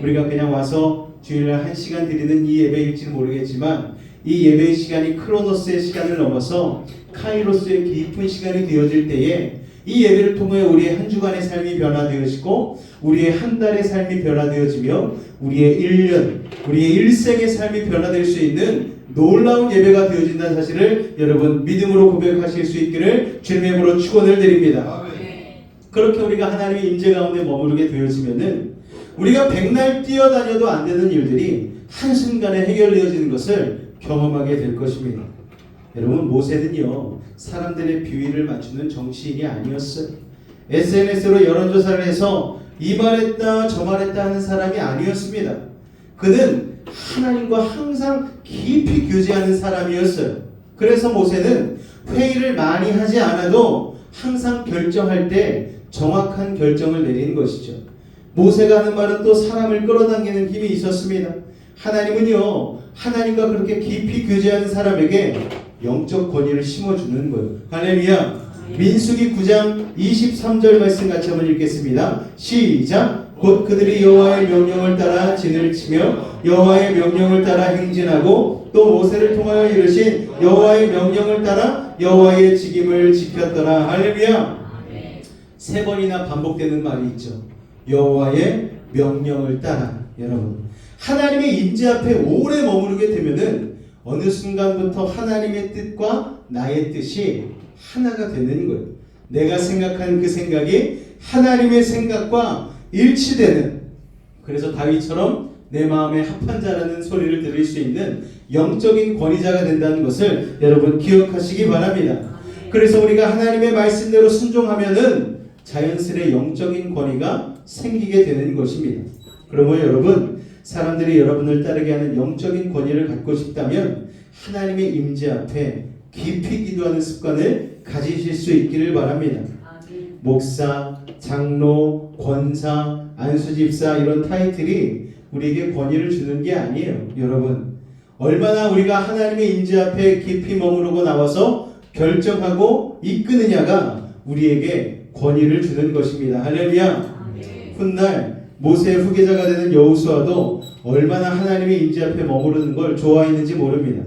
우리가 그냥 와서 주일날 1시간 드리는 이 예배일지는 모르겠지만 이 예배의 시간이 크로노스의 시간을 넘어서 카이로스의 깊은 시간이 되어질 때에 이 예배를 통해 우리의 한 주간의 삶이 변화되어지고 우리의 한 달의 삶이 변화되어지며 우리의 1년, 우리의 일생의 삶이 변화될 수 있는 놀라운 예배가 되어진다는 사실을 여러분 믿음으로 고백하실 수 있기를 주님의 이름으로 축원을 드립니다. 그렇게 우리가 하나님의 임재 가운데 머무르게 되어지면은 우리가 백날 뛰어다녀도 안 되는 일들이 한순간에 해결되어지는 것을 경험하게 될 것입니다. 여러분, 모세는요 사람들의 비위를 맞추는 정치인이 아니었어요. SNS로 여론조사를 해서 이 말했다 저 말했다 하는 사람이 아니었습니다. 그는 하나님과 항상 깊이 교제하는 사람이었어요. 그래서 모세는 회의를 많이 하지 않아도 항상 결정할 때 정확한 결정을 내리는 것이죠. 모세가 하는 말은 또 사람을 끌어당기는 힘이 있었습니다. 하나님은요 하나님과 그렇게 깊이 교제하는 사람에게 영적 권위를 심어주는 거예요. 할렐루야. 민수기 9장 23절 말씀 같이 한번 읽겠습니다. 시작. 곧 그들이 여호와의 명령을 따라 진을 치며 여호와의 명령을 따라 행진하고 또 모세를 통하여 이르신 여호와의 명령을 따라 여호와의 직임을 지켰더라. 할렐루야. 세 번이나 반복되는 말이 있죠. 여호와의 명령을 따라. 여러분, 하나님의 임재 앞에 오래 머무르게 되면은 어느 순간부터 하나님의 뜻과 나의 뜻이 하나가 되는 거예요. 내가 생각한 그 생각이 하나님의 생각과 일치되는, 그래서 다윗처럼 내 마음에 합한 자라는 소리를 들을 수 있는 영적인 권위자가 된다는 것을 여러분 기억하시기 바랍니다. 그래서 우리가 하나님의 말씀대로 순종하면은 자연스레 영적인 권위가 생기게 되는 것입니다. 그러면 여러분, 사람들이 여러분을 따르게 하는 영적인 권위를 갖고 싶다면 하나님의 임재 앞에 깊이 기도하는 습관을 가지실 수 있기를 바랍니다. 목사, 장로, 권사, 안수집사 이런 타이틀이 우리에게 권위를 주는 게 아니에요. 여러분, 얼마나 우리가 하나님의 임재 앞에 깊이 머무르고 나와서 결정하고 이끄느냐가 우리에게 권위를 주는 것입니다. 할렐루야. 훗날 모세의 후계자가 되는 여호수아도 얼마나 하나님의 임재 앞에 머무르는 걸 좋아했는지 모릅니다.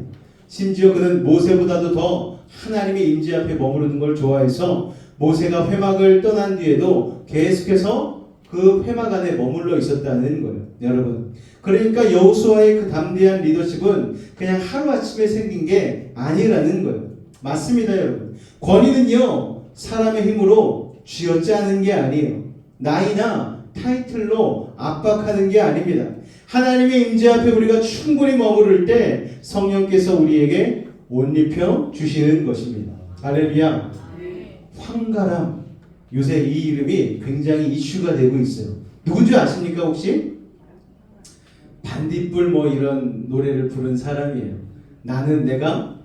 심지어 그는 모세보다도 더 하나님의 임재 앞에 머무르는 걸 좋아해서 모세가 회막을 떠난 뒤에도 계속해서 그 회막 안에 머물러 있었다는 거예요. 여러분, 그러니까 여호수아의 그 담대한 리더십은 그냥 하루아침에 생긴 게 아니라는 거예요. 맞습니다, 여러분. 권위는요, 사람의 힘으로 쥐어짜 하는 게 아니에요. 나이나 타이틀로 압박하는 게 아닙니다. 하나님의 임재 앞에 우리가 충분히 머무를 때 성령께서 우리에게 옷 입혀 주시는 것입니다. 할렐루야. 황가람, 요새 이 이름이 굉장히 이슈가 되고 있어요. 누군지 아십니까 혹시? 반딧불 뭐 이런 노래를 부른 사람이에요. 나는 내가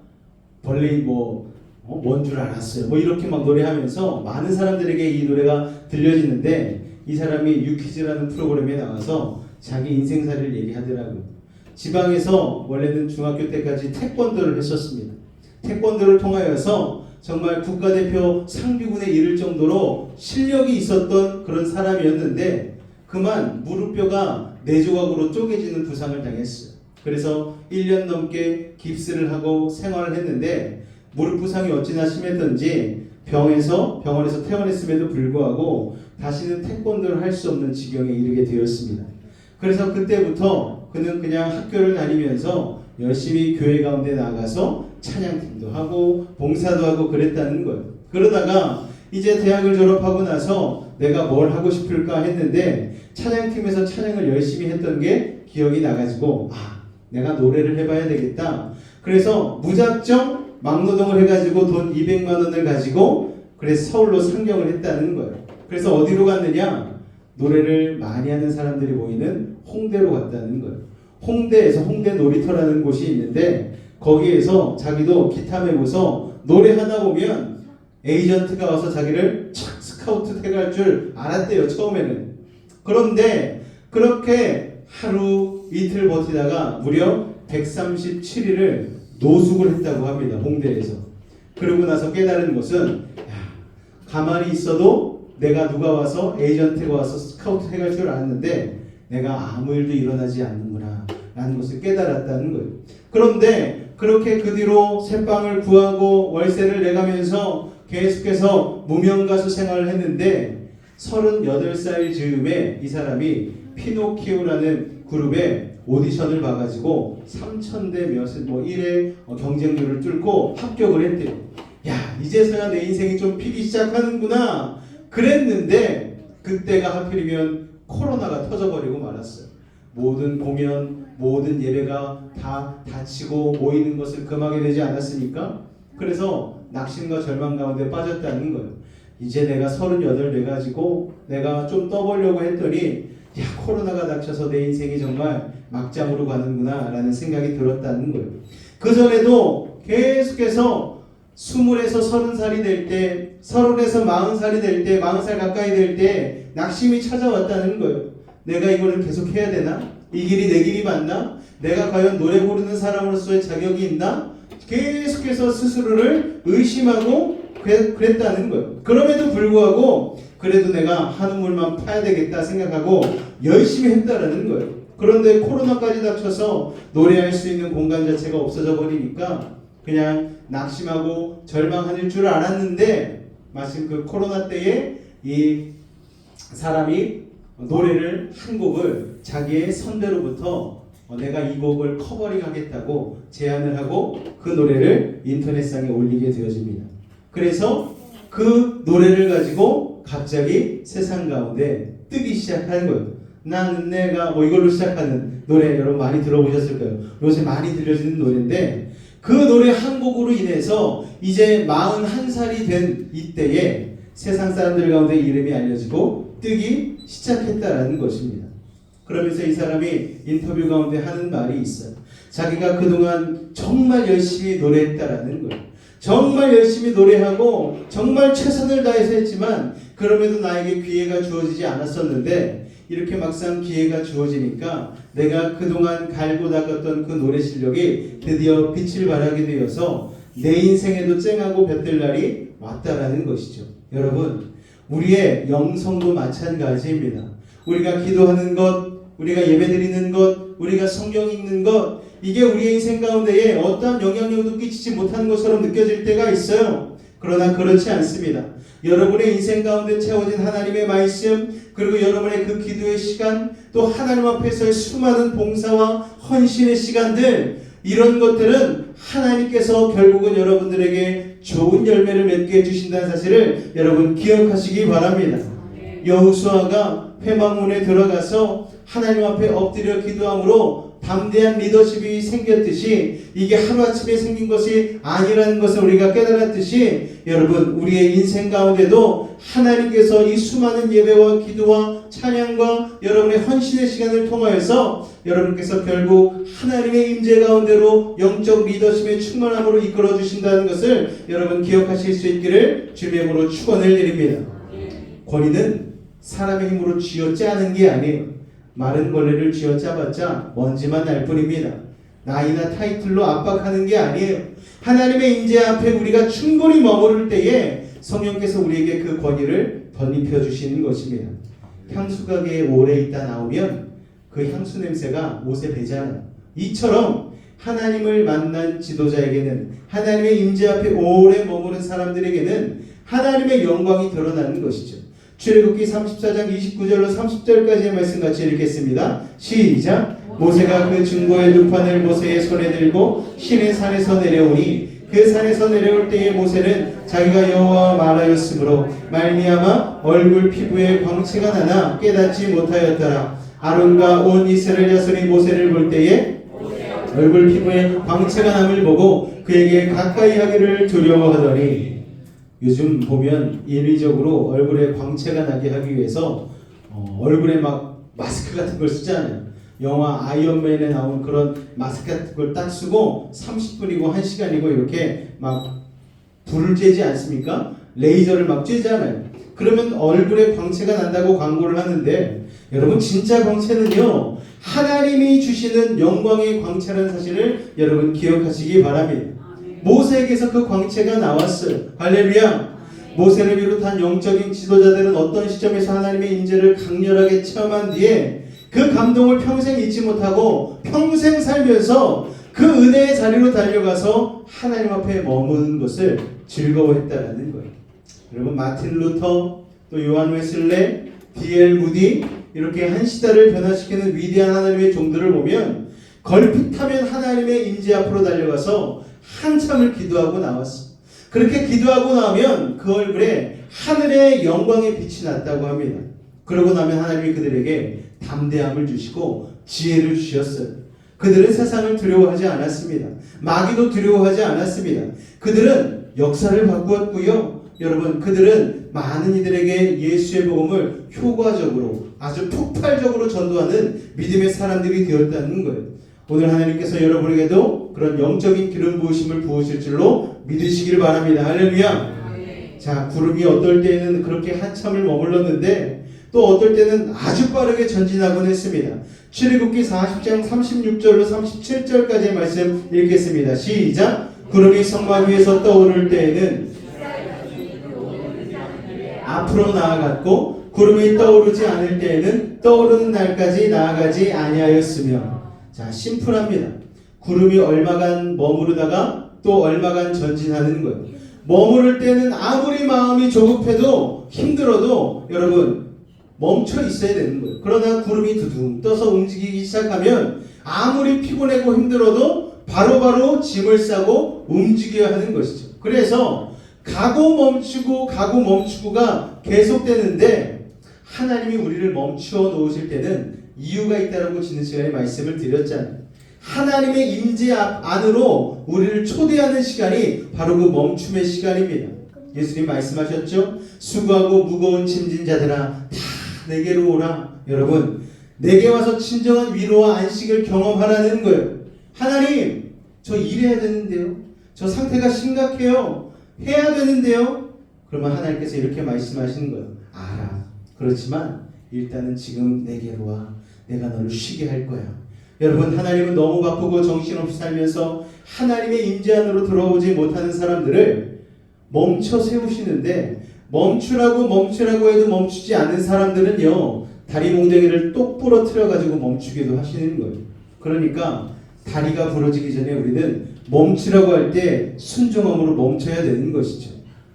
벌레 뭔 줄 알았어요. 뭐 이렇게 막 노래하면서 많은 사람들에게 이 노래가 들려지는데, 이 사람이 유퀴즈라는 프로그램에 나와서 자기 인생사를 얘기하더라고요. 지방에서 원래는 중학교 때까지 태권도를 했었습니다. 태권도를 통하여서 정말 국가대표 상비군에 이를 정도로 실력이 있었던 그런 사람이었는데, 그만 무릎뼈가 4조각으로 쪼개지는 부상을 당했어요. 그래서 1년 넘게 깁스를 하고 생활을 했는데, 무릎 부상이 어찌나 심했던지 병원에서 퇴원했음에도 불구하고 다시는 태권도를 할 수 없는 지경에 이르게 되었습니다. 그래서 그때부터 그는 그냥 학교를 다니면서 열심히 교회 가운데 나가서 찬양팀도 하고 봉사도 하고 그랬다는 거예요. 그러다가 이제 대학을 졸업하고 나서 내가 뭘 하고 싶을까 했는데, 찬양팀에서 찬양을 열심히 했던 게 기억이 나가지고, 내가 노래를 해봐야 되겠다. 그래서 무작정 막노동을 해가지고 돈 200만 원을 가지고 그래서 서울로 상경을 했다는 거예요. 그래서 어디로 갔느냐? 노래를 많이 하는 사람들이 모이는 홍대로 갔다는 거예요. 홍대에서 홍대 놀이터라는 곳이 있는데, 거기에서 자기도 기타 메고서 노래하다 보면 에이전트가 와서 자기를 착 스카우트 해갈 줄 알았대요, 처음에는. 그런데 그렇게 하루 이틀 버티다가 무려 137일을 노숙을 했다고 합니다, 홍대에서. 그러고 나서 깨달은 것은, 가만히 있어도 내가 누가 와서 에이전트가 와서 스카우트 해갈 줄 알았는데 내가 아무 일도 일어나지 않는구나 라는 것을 깨달았다는 거예요. 그런데 그렇게 그 뒤로 새빵을 구하고 월세를 내가면서 계속해서 무명가수 생활을 했는데, 38살 즈음에 이 사람이 피노키오라는 그룹에 오디션을 봐가지고 3,000대 1의 경쟁률을 뚫고 합격을 했대요. 야, 이제서야 내 인생이 좀 피기 시작하는구나 그랬는데, 그때가 하필이면 코로나가 터져버리고 말았어요. 모든 공연, 모든 예배가 다 닫히고 모이는 것을 금하게 되지 않았습니까? 그래서 낙심과 절망 가운데 빠졌다는 거예요. 이제 내가 38 돼가지고 내가 좀 떠보려고 했더니, 코로나가 닥쳐서 내 인생이 정말 막장으로 가는구나 라는 생각이 들었다는 거예요. 그 전에도 계속해서 20에서 30살이 될 때, 30에서 40살이 될 때, 40살 가까이 될 때 낙심이 찾아왔다는 거예요. 내가 이거를 계속 해야 되나? 이 길이 내 길이 맞나? 내가 과연 노래 부르는 사람으로서의 자격이 있나? 계속해서 스스로를 의심하고 그랬다는 거예요. 그럼에도 불구하고 그래도 내가 한우물만 파야 되겠다 생각하고 열심히 했다라는 거예요. 그런데 코로나까지 닥쳐서 노래할 수 있는 공간 자체가 없어져 버리니까 그냥 낙심하고 절망할 줄 알았는데, 마침 그 코로나 때에 이 사람이 노래를 한 곡을 자기의 선배로부터 내가 이 곡을 커버링 하겠다고 제안을 하고 그 노래를 인터넷상에 올리게 되어집니다. 그래서 그 노래를 가지고 갑자기 세상 가운데 뜨기 시작하는 거예요. 나는 내가 이걸로 시작하는 노래 여러분 많이 들어보셨을 거예요. 요새 많이 들려지는 노래인데, 그 노래 한 곡으로 인해서 이제 41살이 된 이때에 세상 사람들 가운데 이름이 알려지고 뜨기 시작했다라는 것입니다. 그러면서 이 사람이 인터뷰 가운데 하는 말이 있어요. 자기가 그동안 정말 열심히 노래했다라는 거예요. 정말 열심히 노래하고 정말 최선을 다해서 했지만 그럼에도 나에게 기회가 주어지지 않았었는데, 이렇게 막상 기회가 주어지니까 내가 그동안 갈고 닦았던 그 노래 실력이 드디어 빛을 발하게 되어서 내 인생에도 쨍하고 볕들 날이 왔다라는 것이죠. 여러분, 우리의 영성도 마찬가지입니다. 우리가 기도하는 것, 우리가 예배드리는 것, 우리가 성경 읽는 것, 이게 우리의 인생 가운데에 어떠한 영향력도 끼치지 못하는 것처럼 느껴질 때가 있어요. 그러나 그렇지 않습니다. 여러분의 인생 가운데 채워진 하나님의 말씀, 그리고 여러분의 그 기도의 시간, 또 하나님 앞에서의 수많은 봉사와 헌신의 시간들, 이런 것들은 하나님께서 결국은 여러분들에게 좋은 열매를 맺게 해주신다는 사실을 여러분 기억하시기 바랍니다. 여호수아가 회막문에 들어가서 하나님 앞에 엎드려 기도함으로 담대한 리더십이 생겼듯이 이게 하루아침에 생긴 것이 아니라는 것을 우리가 깨달았듯이 여러분 우리의 인생 가운데도 하나님께서 이 수많은 예배와 기도와 찬양과 여러분의 헌신의 시간을 통하여서 여러분께서 결국 하나님의 임재 가운데로 영적 리더십의 충만함으로 이끌어 주신다는 것을 여러분 기억하실 수 있기를 주님의 이름으로 축원을 드립니다. 권위는 사람의 힘으로 쥐어짜는 게 아니에요. 마른 걸레를 쥐어짜봤자 먼지만 날 뿐입니다. 나이나 타이틀로 압박하는 게 아니에요. 하나님의 임재 앞에 우리가 충분히 머무를 때에 성령께서 우리에게 그 권위를 덧입혀 주시는 것입니다. 향수 가게에 오래 있다 나오면 그 향수 냄새가 옷에 배잖아요. 이처럼 하나님을 만난 지도자에게는, 하나님의 임재 앞에 오래 머무른 사람들에게는 하나님의 영광이 드러나는 것이죠. 출애굽기 34장 29절로 30절까지의 말씀 같이 읽겠습니다. 시작. 모세가 그 중보의 두 판을 모세의 손에 들고 시내 산에서 내려오니 그 산에서 내려올 때에 모세는 자기가 여호와와 말하였으므로 말미암아 얼굴 피부에 광채가 나나 깨닫지 못하였더라. 아론과 온 이스라엘 자손이 모세를 볼 때에 얼굴 피부에 광채가 남을 보고 그에게 가까이 하기를 두려워하더니, 요즘 보면 인위적으로 얼굴에 광채가 나게 하기 위해서 얼굴에 막 마스크 같은 걸 쓰잖아요. 영화 아이언맨에 나온 그런 마스크 같은 걸 딱 쓰고 30분이고 1시간이고 이렇게 막 불을 쬐지 않습니까? 레이저를 막 쬐잖아요. 그러면 얼굴에 광채가 난다고 광고를 하는데, 여러분 진짜 광채는요 하나님이 주시는 영광의 광채라는 사실을 여러분 기억하시기 바랍니다. 모세에게서 그 광채가 나왔어요. 할렐루야. 모세를 비롯한 영적인 지도자들은 어떤 시점에서 하나님의 임재를 강렬하게 체험한 뒤에 그 감동을 평생 잊지 못하고 평생 살면서 그 은혜의 자리로 달려가서 하나님 앞에 머무는 것을 즐거워했다라는 거예요. 여러분 마틴 루터, 또 요한 웨슬레, D.L. 무디, 이렇게 한 시대를 변화시키는 위대한 하나님의 종들을 보면 걸핏하면 하나님의 임재 앞으로 달려가서 한참을 기도하고 나왔어. 그렇게 기도하고 나면 그 얼굴에 하늘의 영광의 빛이 났다고 합니다. 그러고 나면 하나님이 그들에게 담대함을 주시고 지혜를 주셨어요. 그들은 세상을 두려워하지 않았습니다. 마귀도 두려워하지 않았습니다. 그들은 역사를 바꾸었고요. 여러분 그들은 많은 이들에게 예수의 복음을 효과적으로 아주 폭발적으로 전도하는 믿음의 사람들이 되었다는 거예요. 오늘 하나님께서 여러분에게도 그런 영적인 기름 부으심을 부으실 줄로 믿으시길 바랍니다. 할렐루야. 자, 구름이 어떨 때는 그렇게 한참을 머물렀는데 또 어떨 때는 아주 빠르게 전진하곤 했습니다. 출애굽기 40장 36절로 37절까지의 말씀 읽겠습니다. 시작. 구름이 성막 위에서 떠오를 때에는 앞으로 나아갔고 구름이 떠오르지 않을 때에는 떠오르는 날까지 나아가지 아니하였으며. 자, 심플합니다. 구름이 얼마간 머무르다가 또 얼마간 전진하는 거예요. 머무를 때는 아무리 마음이 조급해도 힘들어도 여러분 멈춰 있어야 되는 거예요. 그러나 구름이 두둥 떠서 움직이기 시작하면 아무리 피곤하고 힘들어도 바로바로 짐을 싸고 움직여야 하는 것이죠. 그래서 가고 멈추고가 계속되는데, 하나님이 우리를 멈추어 놓으실 때는 이유가 있다라고 지난 시간에 말씀을 드렸잖아요. 하나님의 임재 안으로 우리를 초대하는 시간이 바로 그 멈춤의 시간입니다. 예수님 말씀하셨죠? 수고하고 무거운 짐진 자들아 다 내게로 오라. 여러분 내게 와서 진정한 위로와 안식을 경험하라는 거예요. 하나님 저 일해야 되는데요, 저 상태가 심각해요, 해야 되는데요. 그러면 하나님께서 이렇게 말씀하시는 거예요. 알아. 그렇지만 일단은 지금 내게로 와. 내가 너를 쉬게 할 거야. 여러분 해하나님은 너무 바쁘고 정신없이 살면서 하나님의 임재 안으로 들어오지 못하는 사람들을 멈춰 세우시는데, 멈추라고 해도 멈추지 않는 사람들은요 다리 몽둥이를 똑 부러뜨려 가지고 멈추기도 하시는 거예요. 그러니까 다리가 부러지기 전에 우리는 멈추라고 할 때 순종함으로 멈춰야 되는 것이죠.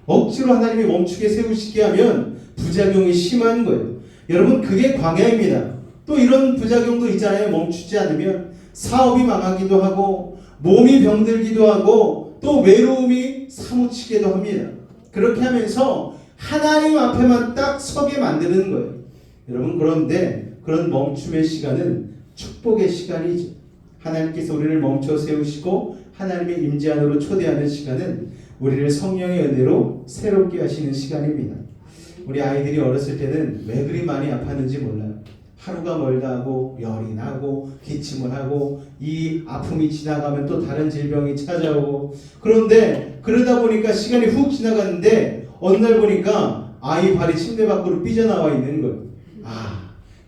억지로 하나님이 멈추게 세우시게 하면 부작용이 심한 거예요. 여러분, 그게 광야입니다. 또 이런 부작용도 있잖아요. 멈추지 않으면 사업이 망하기도 하고 몸이 병들기도 하고 또 외로움이 사무치기도 합니다. 그렇게 하면서 하나님 앞에만 딱 서게 만드는 거예요. 여러분, 그런데 그런 멈춤의 시간은 축복의 시간이죠. 하나님께서 우리를 멈춰 세우시고 하나님의 임재 안으로 초대하는 시간은 우리를 성령의 은혜로 새롭게 하시는 시간입니다. 우리 아이들이 어렸을 때는 왜 그리 많이 아팠는지 몰라요. 하루가 멀다 하고 열이 나고 기침을 하고 이 아픔이 지나가면 또 다른 질병이 찾아오고, 그런데 그러다 보니까 시간이 훅 지나갔는데 어느 날 보니까 아이 발이 침대 밖으로 삐져나와 있는 거예요.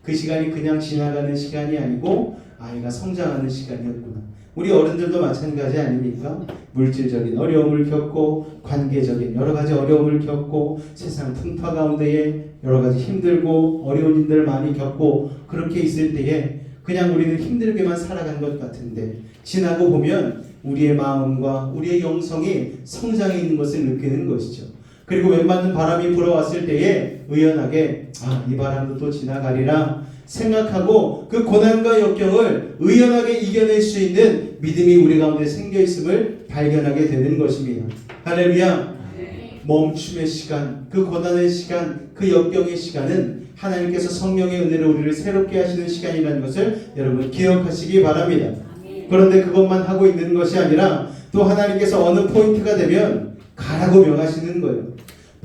그 시간이 그냥 지나가는 시간이 아니고 아이가 성장하는 시간이었구나. 우리 어른들도 마찬가지 아닙니까? 물질적인 어려움을 겪고 관계적인 여러 가지 어려움을 겪고 세상 풍파 가운데에 여러 가지 힘들고 어려운 일들 많이 겪고 그렇게 있을 때에 그냥 우리는 힘들게만 살아간 것 같은데 지나고 보면 우리의 마음과 우리의 영성이 성장해 있는 것을 느끼는 것이죠. 그리고 웬만한 바람이 불어왔을 때에 의연하게 이 바람도 또 지나가리라 생각하고 그 고난과 역경을 의연하게 이겨낼 수 있는 믿음이 우리 가운데 생겨 있음을 발견하게 되는 것입니다. 할렐루야. 멈춤의 시간, 그 고난의 시간, 그 역경의 시간은 하나님께서 성령의 은혜로 우리를 새롭게 하시는 시간이라는 것을 여러분 기억하시기 바랍니다. 그런데 그것만 하고 있는 것이 아니라 또 하나님께서 어느 포인트가 되면 가라고 명하시는 거예요.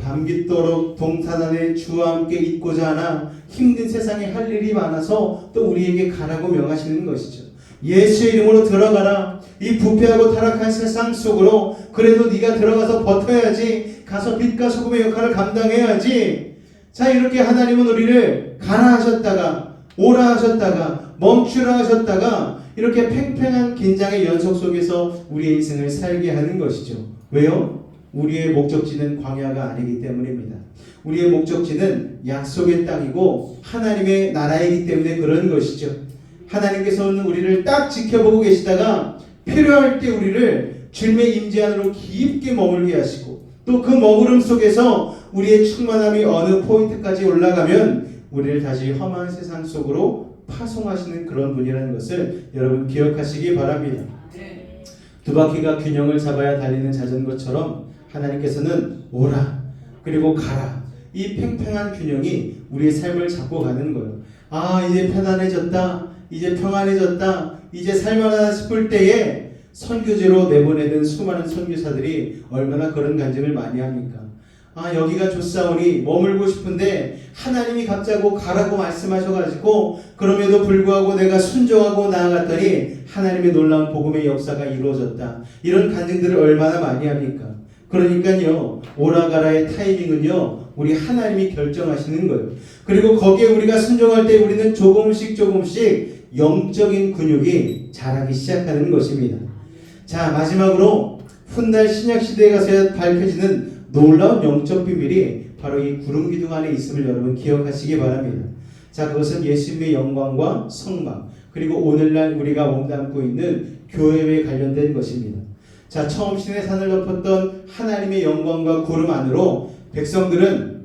밤깃도록 동산 안에 주와 함께 있고자 하나 힘든 세상에 할 일이 많아서 또 우리에게 가라고 명하시는 것이죠. 예수의 이름으로 들어가라. 이 부패하고 타락한 세상 속으로 그래도 네가 들어가서 버텨야지. 가서 빛과 소금의 역할을 감당해야지. 자, 이렇게 하나님은 우리를 가라 하셨다가 오라 하셨다가 멈추라 하셨다가 이렇게 팽팽한 긴장의 연속 속에서 우리의 인생을 살게 하는 것이죠. 왜요? 우리의 목적지는 광야가 아니기 때문입니다. 우리의 목적지는 약속의 땅이고 하나님의 나라이기 때문에 그런 것이죠. 하나님께서는 우리를 딱 지켜보고 계시다가 필요할 때 우리를 주님의 임재 안으로 깊게 머물게 하시고 또 그 머무름 속에서 우리의 충만함이 어느 포인트까지 올라가면 우리를 다시 험한 세상 속으로 파송하시는 그런 분이라는 것을 여러분 기억하시기 바랍니다. 두 바퀴가 균형을 잡아야 달리는 자전거처럼 하나님께서는 오라 그리고 가라, 이 팽팽한 균형이 우리의 삶을 잡고 가는 거예요. 이제 편안해졌다, 이제 평안해졌다, 이제 살만하다 싶을 때에 선교지로 내보내던 수많은 선교사들이 얼마나 그런 간증을 많이 합니까? 여기가 좋사오니 머물고 싶은데 하나님이 갑자기 가라고 말씀하셔가지고 그럼에도 불구하고 내가 순종하고 나아갔더니 하나님의 놀라운 복음의 역사가 이루어졌다. 이런 간증들을 얼마나 많이 합니까? 그러니까요, 오라가라의 타이밍은요 우리 하나님이 결정하시는 거예요. 그리고 거기에 우리가 순종할 때 우리는 조금씩 영적인 근육이 자라기 시작하는 것입니다. 자, 마지막으로 훗날 신약시대에 가서 밝혀지는 놀라운 영적 비밀이 바로 이 구름기둥 안에 있음을 여러분 기억하시기 바랍니다. 자, 그것은 예수님의 영광과 성막 그리고 오늘날 우리가 몸담고 있는 교회에 관련된 것입니다. 자, 처음 신의 산을 덮었던 하나님의 영광과 구름 안으로 백성들은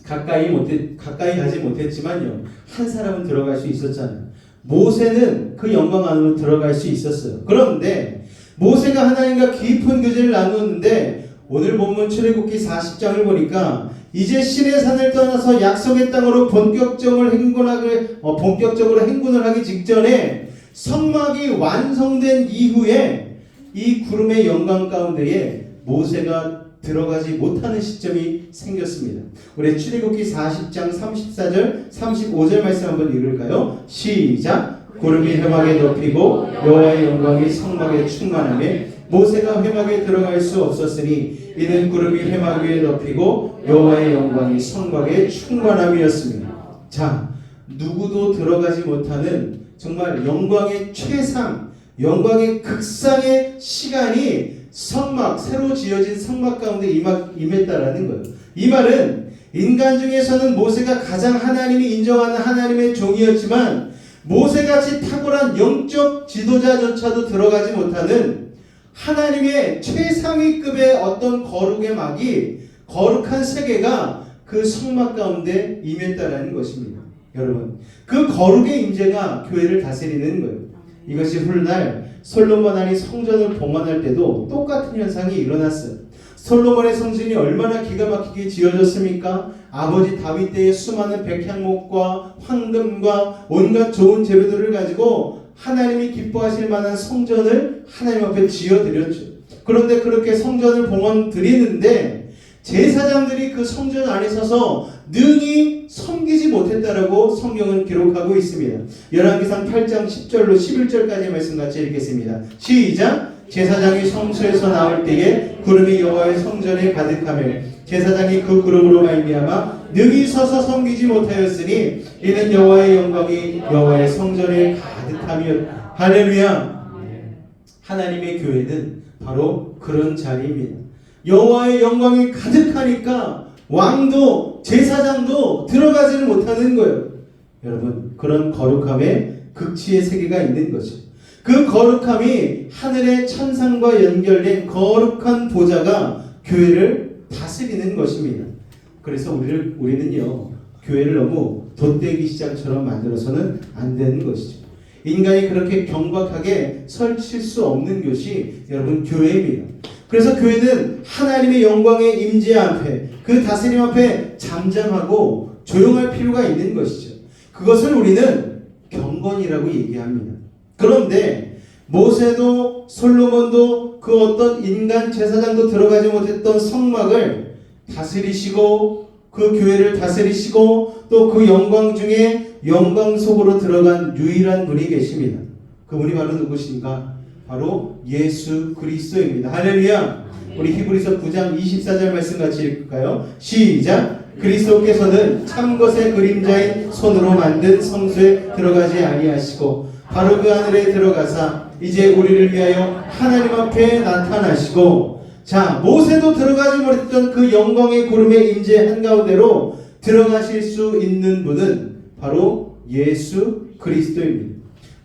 가까이 가지 못했지만요 한 사람은 들어갈 수 있었잖아요. 모세는 그 영광 안으로 들어갈 수 있었어요. 그런데 모세가 하나님과 깊은 교제를 나누었는데 오늘 본문 출애굽기 40장을 보니까 이제 신의 산을 떠나서 약속의 땅으로 본격적으로 행군을 하기 직전에 성막이 완성된 이후에 이 구름의 영광 가운데에 모세가 들어가지 못하는 시점이 생겼습니다. 우리 출애굽기 40장 34절 35절 말씀 한번 읽을까요? 시작. 구름이 회막에 덮이고 여호와의 영광이 성막에 충만하며 모세가 회막에 들어갈 수 없었으니 이는 구름이 회막 위에 덮이고 여호와의 영광이 성막에 충만함이었습니다. 자, 누구도 들어가지 못하는 정말 영광의 최상, 영광의 극상의 시간이 성막, 새로 지어진 성막 가운데 임했다라는 거예요. 이 말은 인간 중에서는 모세가 가장 하나님이 인정하는 하나님의 종이었지만 모세같이 탁월한 영적 지도자조차도 들어가지 못하는 하나님의 최상위급의 어떤 거룩의 막이 거룩한 세계가 그 성막 가운데 임했다라는 것입니다. 여러분, 그 거룩의 임재가 교회를 다스리는 거예요. 이것이 훗날 솔로몬 왕이 성전을 봉헌할 때도 똑같은 현상이 일어났어요. 솔로몬의 성전이 얼마나 기가 막히게 지어졌습니까? 아버지 다윗 때의 수많은 백향목과 황금과 온갖 좋은 재료들을 가지고 하나님이 기뻐하실 만한 성전을 하나님 앞에 지어드렸죠. 그런데 그렇게 성전을 봉헌 드리는데 제사장들이 그 성전 안에 서서 능히 섬기지 못했다라고 성경은 기록하고 있습니다. 열왕기상 8장 10절로 11절까지의 말씀 같이 읽겠습니다. 시작! 제사장이 성소에서 나올 때에 구름이 여호와의 성전에 가득하며 제사장이 그 구름으로 말미암아 능히 서서 섬기지 못하였으니 이는 여호와의 영광이 여호와의 성전에 가득하며. 할렐루야! 하나님의 교회는 바로 그런 자리입니다. 여호와의 영광이 가득하니까 왕도 제사장도 들어가지는 못하는 거예요. 여러분, 그런 거룩함에 극치의 세계가 있는 거죠. 그 거룩함이 하늘의 천상과 연결된 거룩한 보좌가 교회를 다스리는 것입니다. 그래서 우리는요, 교회를 너무 돛대기 시장처럼 만들어서는 안 되는 것이죠. 인간이 그렇게 경박하게 설칠 수 없는 곳이 여러분 교회입니다. 그래서 교회는 하나님의 영광의 임재 앞에, 그 다스림 앞에 잠잠하고 조용할 필요가 있는 것이죠. 그것을 우리는 경건이라고 얘기합니다. 그런데 모세도 솔로몬도 그 어떤 인간 제사장도 들어가지 못했던 성막을 다스리시고 그 교회를 다스리시고 또 그 영광 중에 영광 속으로 들어간 유일한 분이 계십니다. 그분이 바로 누구신가? 바로 예수 그리스도입니다. 할렐루야! 우리 히브리서 9장 24절 말씀 같이 읽을까요? 시작! 그리스도께서는 참것의 그림자인 손으로 만든 성소에 들어가지 아니하시고 바로 그 하늘에 들어가사 이제 우리를 위하여 하나님 앞에 나타나시고. 자, 모세도 들어가지 못했던 그 영광의 구름의 임재 한가운데로 들어가실 수 있는 분은 바로 예수 그리스도입니다.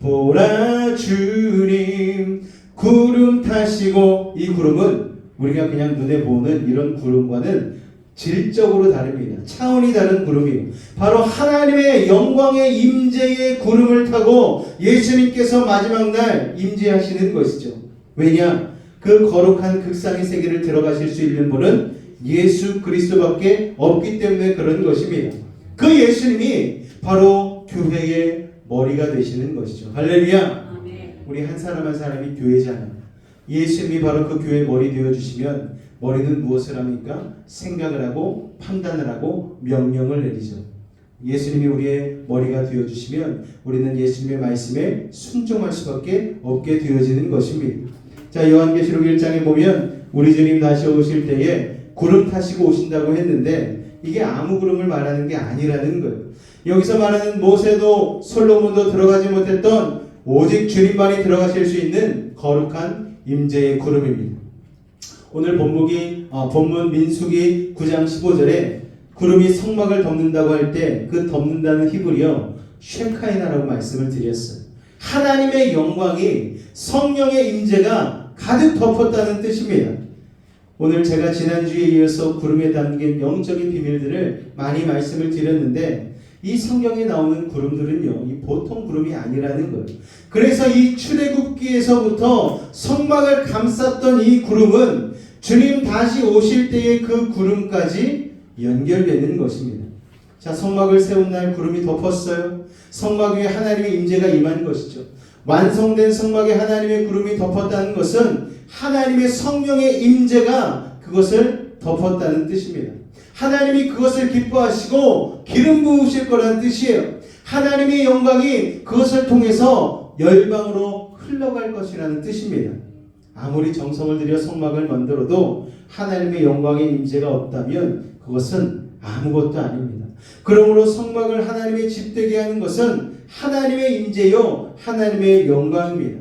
보라 주님 구름 타시고. 이 구름은 우리가 그냥 눈에 보는 이런 구름과는 질적으로 다릅니다. 차원이 다른 구름이에요. 바로 하나님의 영광의 임재의 구름을 타고 예수님께서 마지막 날 임재하시는 것이죠. 왜냐? 그 거룩한 극상의 세계를 들어가실 수 있는 분은 예수 그리스도밖에 없기 때문에 그런 것입니다. 그 예수님이 바로 교회의 머리가 되시는 것이죠. 할렐루야! 우리 한 사람 한 사람이 교회잖아요. 예수님이 바로 그 교회의 머리 되어주시면 머리는 무엇을 합니까? 생각을 하고 판단을 하고 명령을 내리죠. 예수님이 우리의 머리가 되어주시면 우리는 예수님의 말씀에 순종할 수밖에 없게 되어지는 것입니다. 자, 요한계시록 1장에 보면 우리 주님 다시 오실 때에 구름 타시고 오신다고 했는데 이게 아무 구름을 말하는 게 아니라는 거예요. 여기서 말하는 모세도 솔로몬도 들어가지 못했던 오직 주님만이 들어가실 수 있는 거룩한 임재의 구름입니다. 오늘 본문 민수기 9장 15절에 구름이 성막을 덮는다고 할 때 그 덮는다는 히브리어 쉐카이나라고 말씀을 드렸어요. 하나님의 영광이 성령의 임재가 가득 덮었다는 뜻입니다. 오늘 제가 지난주에 이어서 구름에 담긴 영적인 비밀들을 많이 말씀을 드렸는데 이 성경에 나오는 구름들은요, 이 보통 구름이 아니라는 거예요. 그래서 이 출애굽기에서부터 성막을 감쌌던 이 구름은 주님 다시 오실 때의 그 구름까지 연결되는 것입니다. 자, 성막을 세운 날 구름이 덮었어요. 성막 위에 하나님의 임재가 임한 것이죠. 완성된 성막에 하나님의 구름이 덮었다는 것은 하나님의 성령의 임재가 그것을 덮었다는 뜻입니다. 하나님이 그것을 기뻐하시고 기름 부으실 거라는 뜻이에요. 하나님의 영광이 그것을 통해서 열방으로 흘러갈 것이라는 뜻입니다. 아무리 정성을 들여 성막을 만들어도 하나님의 영광의 임재가 없다면 그것은 아무것도 아닙니다. 그러므로 성막을 하나님의 집 되게 하는 것은 하나님의 임재요 하나님의 영광입니다.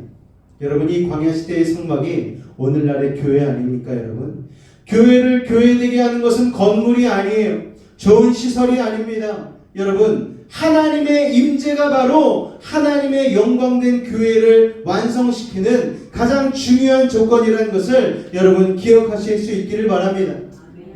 여러분, 이 광야시대의 성막이 오늘날의 교회 아닙니까? 여러분, 교회를 교회되게 하는 것은 건물이 아니에요. 좋은 시설이 아닙니다. 여러분, 하나님의 임재가 바로 하나님의 영광된 교회를 완성시키는 가장 중요한 조건이라는 것을 여러분 기억하실 수 있기를 바랍니다.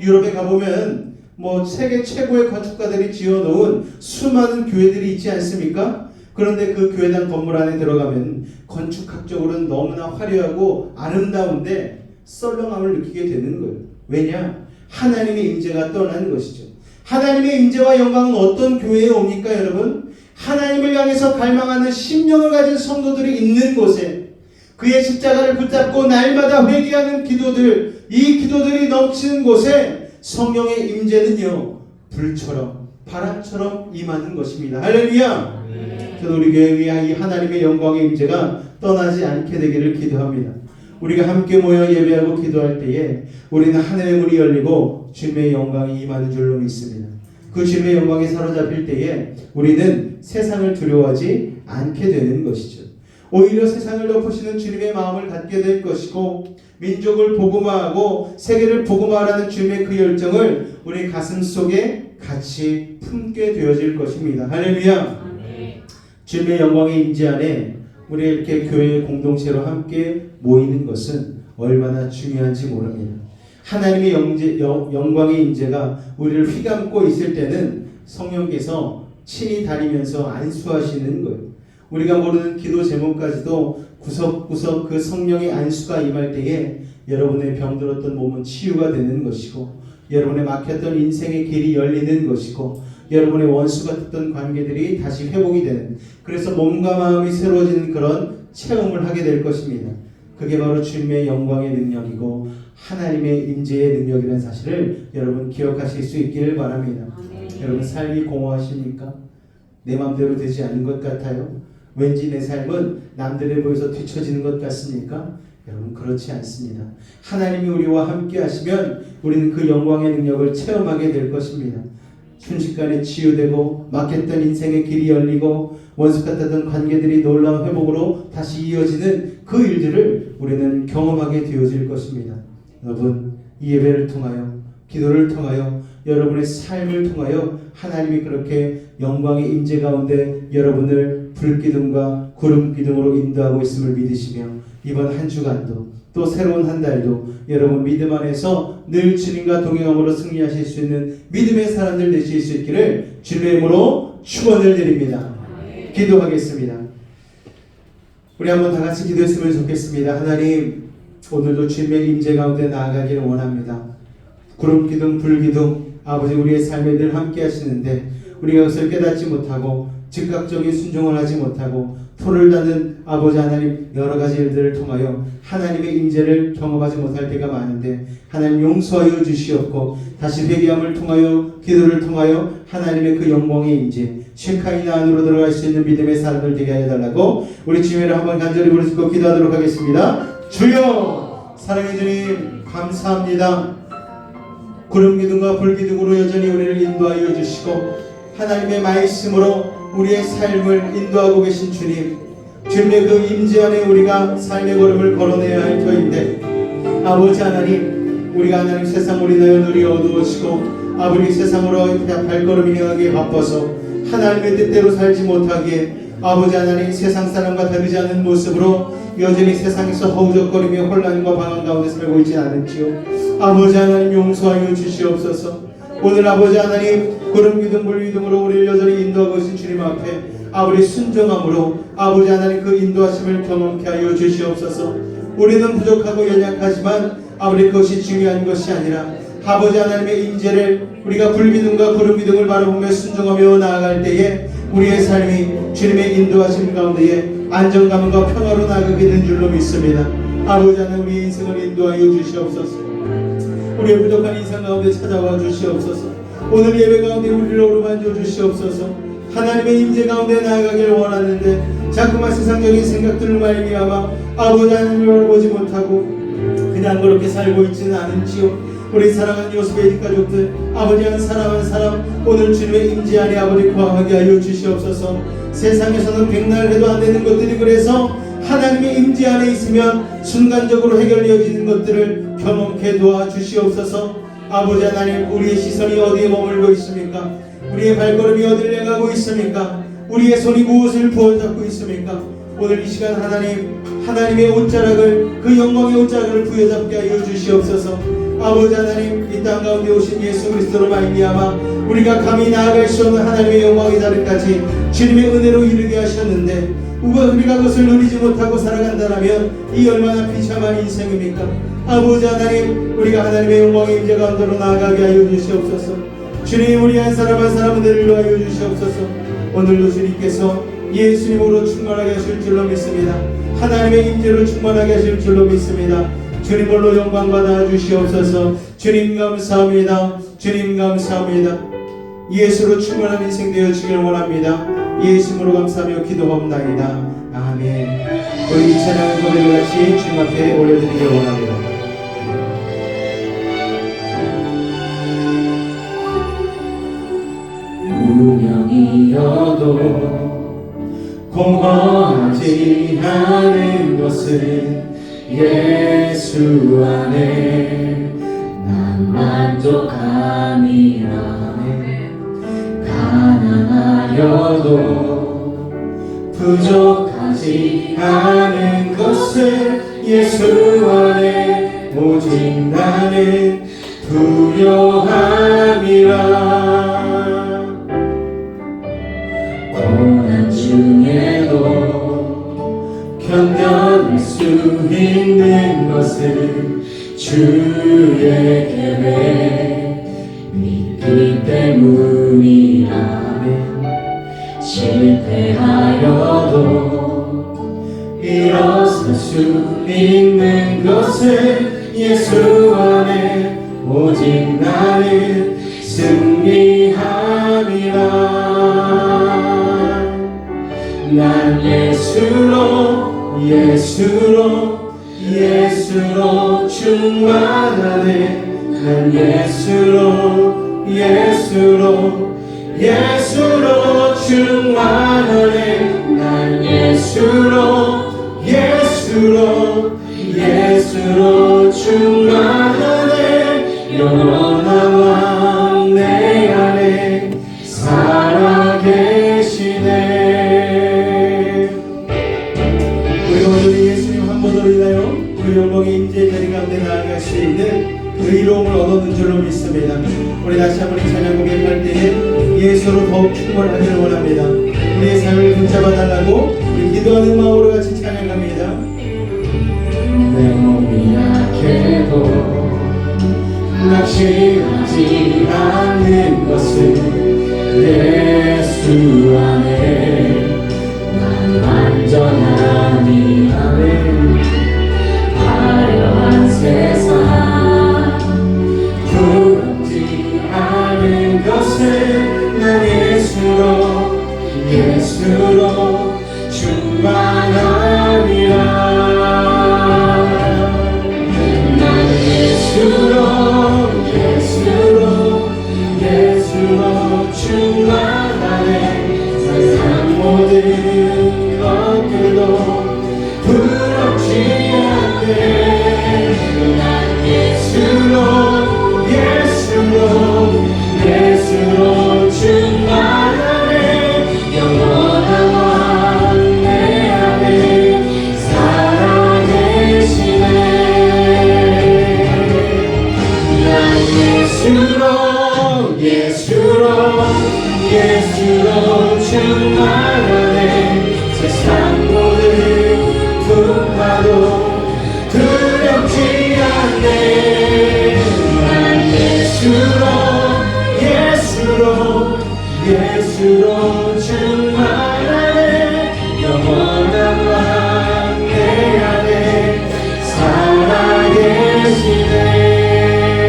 유럽에 가보면 뭐 세계 최고의 건축가들이 지어놓은 수많은 교회들이 있지 않습니까? 그런데 그 교회당 건물 안에 들어가면 건축학적으로는 너무나 화려하고 아름다운데 썰렁함을 느끼게 되는 거예요. 왜냐? 하나님의 임재가 떠난 것이죠. 하나님의 임재와 영광은 어떤 교회에 옵니까, 여러분? 하나님을 향해서 갈망하는 심령을 가진 성도들이 있는 곳에, 그의 십자가를 붙잡고 날마다 회개하는 기도들, 이 기도들이 넘치는 곳에 성령의 임재는요, 불처럼 바람처럼 임하는 것입니다. 할렐루야! 저도 우리 교회에 이 하나님의 영광의 임재가 떠나지 않게 되기를 기도합니다. 우리가 함께 모여 예배하고 기도할 때에 우리는 하늘의 문이 열리고 주님의 영광이 임하는 줄로 믿습니다. 그 주님의 영광에 사로잡힐 때에 우리는 세상을 두려워하지 않게 되는 것이죠. 오히려 세상을 덮으시는 주님의 마음을 갖게 될 것이고, 민족을 복음화하고 세계를 복음화하라는 주님의 그 열정을 우리 가슴 속에 같이 품게 되어질 것입니다. 할렐루야! 주님의 영광의 임재 안에 우리 이렇게 교회의 공동체로 함께 모이는 것은 얼마나 중요한지 모릅니다. 하나님의 영광의 임재가 우리를 휘감고 있을 때는 성령께서 친히 다니면서 안수하시는 거예요. 우리가 모르는 기도 제목까지도 구석구석 그 성령의 안수가 임할 때에 여러분의 병들었던 몸은 치유가 되는 것이고, 여러분의 막혔던 인생의 길이 열리는 것이고, 여러분의 원수 같았던 관계들이 다시 회복이 되는, 그래서 몸과 마음이 새로워지는 그런 체험을 하게 될 것입니다. 그게 바로 주님의 영광의 능력이고 하나님의 임재의 능력이라는 사실을 여러분 기억하실 수 있기를 바랍니다. 여러분 삶이 공허하십니까? 내 마음대로 되지 않는 것 같아요? 왠지 내 삶은 남들에 보여서 뒤처지는 것 같습니까? 여러분 그렇지 않습니다. 하나님이 우리와 함께 하시면 우리는 그 영광의 능력을 체험하게 될 것입니다. 순식간에 치유되고 막혔던 인생의 길이 열리고 원수 같았던 관계들이 놀라운 회복으로 다시 이어지는 그 일들을 우리는 경험하게 되어질 것입니다. 여러분 이 예배를 통하여, 기도를 통하여, 여러분의 삶을 통하여 하나님이 그렇게 영광의 임재 가운데 여러분을 불기둥과 구름기둥으로 인도하고 있음을 믿으시며, 이번 한 주간도 또 새로운 한 달도 여러분 믿음 안에서 늘 주님과 동행함으로 승리하실 수 있는 믿음의 사람들 되실 수 있기를 주님의 이름으로 축원을 드립니다. 기도하겠습니다. 우리 한번 다 같이 기도했으면 좋겠습니다. 하나님, 오늘도 주님의 임재 가운데 나아가기를 원합니다. 구름기둥, 불기둥, 아버지 우리의 삶에 늘 함께 하시는데 우리가 그것을 깨닫지 못하고 즉각적인 순종을 하지 못하고 토를 다는 아버지 하나님 여러 가지 일들을 통하여 하나님의 임재를 경험하지 못할 때가 많은데, 하나님 용서하여 주시옵고 다시 회개함을 통하여 기도를 통하여 하나님의 그 영광의 임재 쉐카이나 안으로 들어갈 수 있는 믿음의 사람들 되게 하여 달라고 우리 주님을 한번 간절히 부르짖고 기도하도록 하겠습니다. 주여, 사랑해 주님 감사합니다. 구름기둥과 불기둥으로 여전히 우리를 인도하여 주시고 하나님의 말씀으로 우리의 삶을 인도하고 계신 주님, 주님의 그 임재 안에 우리가 삶의 걸음을 걸어내야 할 터인데, 아버지 하나님, 우리가 하나님 세상으로 인하여 눈이 어두워지고 아버지 세상으로 발걸음이 향하기에 바빠서 하나님의 뜻대로 살지 못하기에 아버지 하나님 세상 사람과 다르지 않은 모습으로 여전히 세상에서 허우적거리며 혼란과 방황 가운데 살고 있지 않은지요. 아버지 하나님 용서하여 주시옵소서. 오늘 아버지 하나님 구름기둥 불기둥으로 우리를 여전히 인도하고 계신 주님 앞에 아버지 순종함으로 아버지 하나님 그 인도하심을 경험케 하여 주시옵소서. 우리는 부족하고 연약하지만 아버지 그것이 중요한 것이 아니라 아버지 하나님의 임재를 우리가 불기둥과 구름기둥을 바라보며 순종하며 나아갈 때에 우리의 삶이 주님의 인도하심 가운데에 안정감과 평화로 나아가게 된 줄로 믿습니다. 아버지 하나님 우리의 인생을 인도하여 주시옵소서. 우리의 부족한 인생 가운데 찾아와 주시옵소서. 오늘 예배 가운데 우리를 어루만져 주시옵소서. 하나님의 임재 가운데 나아가기를 원하는데 자꾸만 세상적인 생각들을 말미암아 아버지 하나님을 보지 못하고 그냥 그렇게 살고 있지는 않은지요. 우리 사랑하는 요셉의 가족들, 아버지 한 사람 한 사람 오늘 주님의 임재 안에 아버지 거하게 하여 주시옵소서. 세상에서는 백날 해도 안 되는 것들이 그래서 하나님의 임재 안에 있으면 순간적으로 해결되어지는 것들을 경험케 도와주시옵소서. 아버지 하나님, 우리의 시선이 어디에 머물고 있습니까? 우리의 발걸음이 어디를 향하고 있습니까? 우리의 손이 무엇을 부어잡고 있습니까? 오늘 이 시간 하나님, 하나님의 옷자락을, 그 영광의 옷자락을 부여잡게 하여 주시옵소서. 아버지 하나님, 이 땅 가운데 오신 예수 그리스도로 말미암아 우리가 감히 나아갈 수 없는 하나님의 영광의 자리까지 주님의 은혜로 이르게 하셨는데 우리가 그것을 누리지 못하고 살아간다면 이 얼마나 비참한 인생입니까? 아버지 하나님, 우리가 하나님의 영광의 임재 가운데로 나아가게 하여 주시옵소서. 주님, 우리 한 사람 한 사람을 내리려 하여 주시옵소서. 오늘도 주님께서 예수님으로 충만하게 하실 줄로 믿습니다. 하나님의 임재로 충만하게 하실 줄로 믿습니다. 주님으로 영광 받아 주시옵소서. 주님 감사합니다. 주님 감사합니다. 예수로 충만한 인생 되어지길 원합니다. 예수님으로 감사하며 기도합나이다. 아멘. 우리 이 찬양의 노래를 같이 주님 앞에 올려드리길 원합니다. 운명이어도 공허하지 않은 것은 예수 안에 난 만족함이라. 가난하여도 부족하지 않은 것은 예수 안에 오직 나는 부요함이라. 고난 중에도 견뎌낼 수 있는 것은 주의 계획 믿기 때문이라. 실패하여도 일어설 수 있는 것은 예수 안에 오직 나는 승리함이라. 난 예수로 충만하네. 난 예수로 충만하네. 난 예수로 충만하네. 영원한 왕 내 안에 살아계시네. 우리 오늘 예수님 한 번으로 인하여 우리 영광의 임재 자리 가운데 나아갈 수 있는 의로움을 얻었는 줄로 믿습니다. 우리 다시 한번 이 찬양 고백할 때에 예수로 더욱 충만하기를 원합니다. 우리의 삶을 붙잡아 달라고 우리 기도하는 마음으로 같이 찬양합니다. 내 몸이 약해도 낙심하지 않는 것은 예수 안에 난 완전함이. 아멘. 화려한 세상 부럽지 않은 것은 난 예수로 충만함이라. 난 예수로 충만하네. 세상 모든 것들도 부럽지 않네. 난 예수로 충만하네. 영원한 왕 내 안에 살아계시네. 난 예수로 충만하네. 세상 모든 풍파도 두렵지 않네. 난 예수로 충만하네. 영원한 왕 내 안에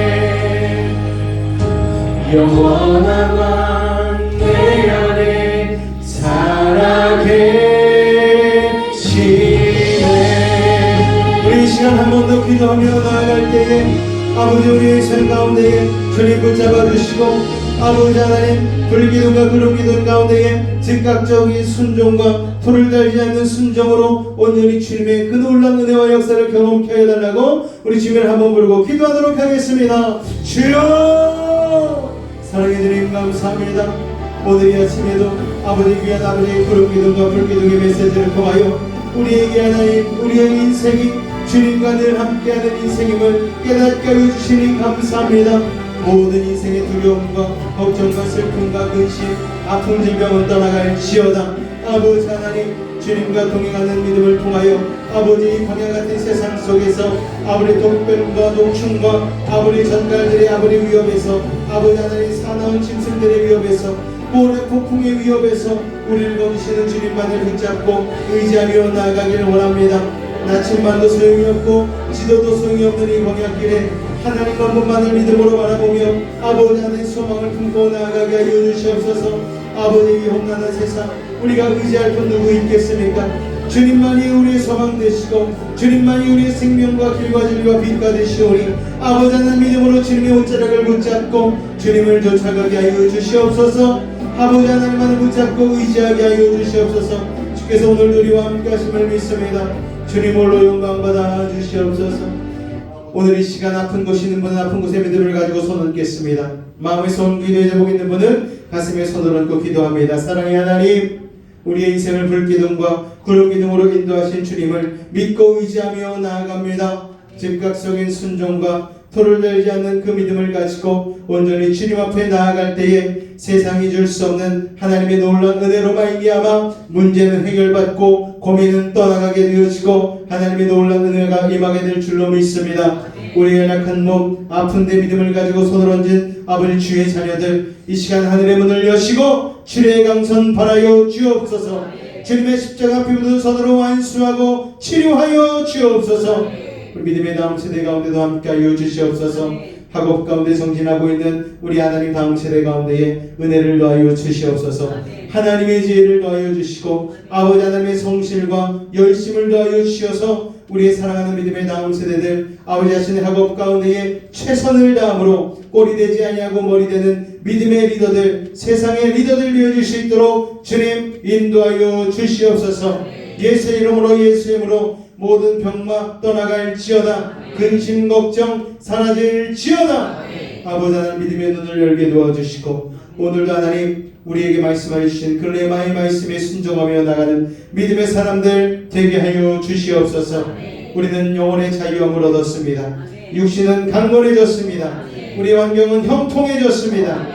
살아계시네. 영원한 왕 내 안에 살아계시네. 우리 이 시간 한 번 더 기도하며 나아갈 때에 아버지 우리의 삶 가운데에 주님 붙잡아 주시고 아버지 하나님 불기둥과 구름기둥 가운데에 즉각적인 순종과 불을 달지 않는 순종으로 온전히 주님의 그 놀라운 은혜와 역사를 경험케 해달라고 우리 주님을 한번 부르고 기도하도록 하겠습니다. 주여 사랑해 주님 감사합니다. 오늘 이 아침에도 아버지 귀한 아버지의 구름기둥과 불기둥의 메시지를 통하여 우리에게 하나님 우리의 인생이 주님과 늘 함께하는 인생임을 깨닫게 하여 주시니 감사합니다. 모든 인생의 두려움과 걱정과 슬픔과 근심, 아픔, 질병은 떠나갈지어다. 아버지 하나님, 주님과 동행하는 믿음을 통하여 아버지 이 광야 같은 세상 속에서 아버지 독뱀과 농충과 아버지 전갈들의 아버지 위협에서 아버지 하나님 사나운 짐승들의 위협에서 모래 폭풍의 위협에서 우리를 거두시는 주님만을 붙잡고 의지하며 나아가기를 원합니다. 나침반도 소용이 없고 지도도 소용이 없는 이 광야길에 하나님 한 분만을 믿음으로 바라보며 아버지 하나님의 소망을 품고 나아가게 하여 주시옵소서. 아버지 이 험난한 세상 우리가 의지할 분 누구 있겠습니까? 주님만이 우리의 소망 되시고 주님만이 우리의 생명과 길과 진리와 빛과 되시오니 아버지 하나님 믿음으로 주님의 옷자락을 붙잡고 주님을 쫓아가게 하여 주시옵소서. 아버지 하나님만을 붙잡고 의지하게 하여 주시옵소서. 주께서 오늘도 우리와 함께 하심을 믿습니다. 주님 홀로 영광 받아 주시옵소서. 오늘 이 시간 아픈 곳이 있는 분은 아픈 곳에 믿음을 가지고 손 얹겠습니다. 마음에 손 기도의 제복 있는 분은 가슴에 손을 얹고 기도합니다. 사랑의 하나님, 우리의 인생을 불기둥과 구름기둥으로 인도하신 주님을 믿고 의지하며 나아갑니다. 즉각적인 순종과 토를 달지 않는 그 믿음을 가지고 온전히 주님 앞에 나아갈 때에 세상이 줄 수 없는 하나님의 놀라운 은혜로 말미암아 문제는 해결받고 고민은 떠나가게 되어지고 하나님의 놀라운 은혜가 임하게 될 줄로 믿습니다. 우리의 약한 몸 아픈데 믿음을 가지고 손을 얹은 아버지 주의 자녀들 이 시간 하늘의 문을 여시고 치료의 강선 바라여 주옵소서. 주님의 십자가 피 묻은 손으로 완수하고 치료하여 주옵소서. 우리 믿음의 다음 세대 가운데도 함께하여 주시옵소서. 학업 가운데 정진하고 있는 우리 하나님 다음 세대 가운데에 은혜를 더하여 주시옵소서. 하나님의 지혜를 더하여 주시고 아버지 하나님의 성실과 열심을 더하여 주시어서 우리의 사랑하는 믿음의 다음 세대들 아버지 자신의 학업 가운데에 최선을 다함으로 꼴이 되지 아니하고 머리 되는 믿음의 리더들 세상의 리더들 되어줄 수 있도록 주님 인도하여 주시옵소서. 예수의 이름으로 모든 병마 떠나갈지어다. 근심 걱정 사라질지어다. 아버지 하나님 믿음의 눈을 열게 도와주시고 오늘도 하나님 우리에게 말씀하여 주신 그 레마의 말씀에 순종하며 나가는 믿음의 사람들 되게 하여 주시옵소서. 우리는 영혼의 자유함을 얻었습니다. 육신은 강건해졌습니다. 우리 환경은 형통해졌습니다.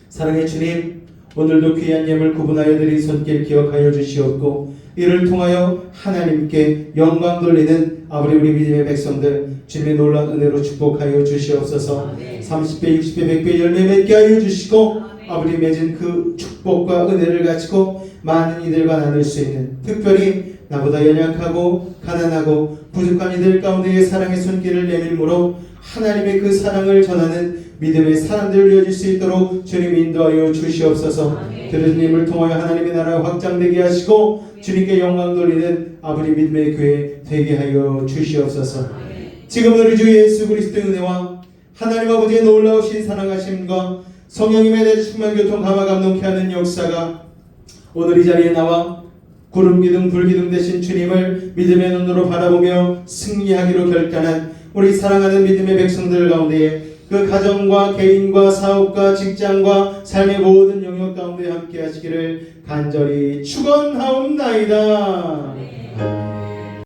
사랑의 주님, 오늘도 귀한 예물 구분하여 드린 손길 기억하여 주시옵고 이를 통하여 하나님께 영광 돌리는 아버지 우리 믿음의 백성들 주님의 놀라운 은혜로 축복하여 주시옵소서. 30배 60배 100배 열매 맺게 하여 주시고 아버지 맺은 그 축복과 은혜를 가지고 많은 이들과 나눌 수 있는 특별히 나보다 연약하고 가난하고 부족한 이들 가운데에 사랑의 손길을 내밀므로 하나님의 그 사랑을 전하는 믿음의 사람들을 되어줄 수 있도록 주님 인도하여 주시옵소서. 들은 님을 통하여 하나님의 나라가 확장되게 하시고 주님께 영광 돌리는 아버지 믿음의 교회 되게 하여 주시옵소서. 지금 우리 주 예수 그리스도의 은혜와 하나님 아버지의 놀라우신 사랑하심과 성령님의 대해 충만 교통 감화 감동케 하는 역사가 오늘 이 자리에 나와 구름기둥 불기둥 되신 주님을 믿음의 눈으로 바라보며 승리하기로 결단한 우리 사랑하는 믿음의 백성들 가운데에 그 가정과 개인과 사업과 직장과 삶의 모든 영역 가운데 함께 하시기를 간절히 축원하옵나이다.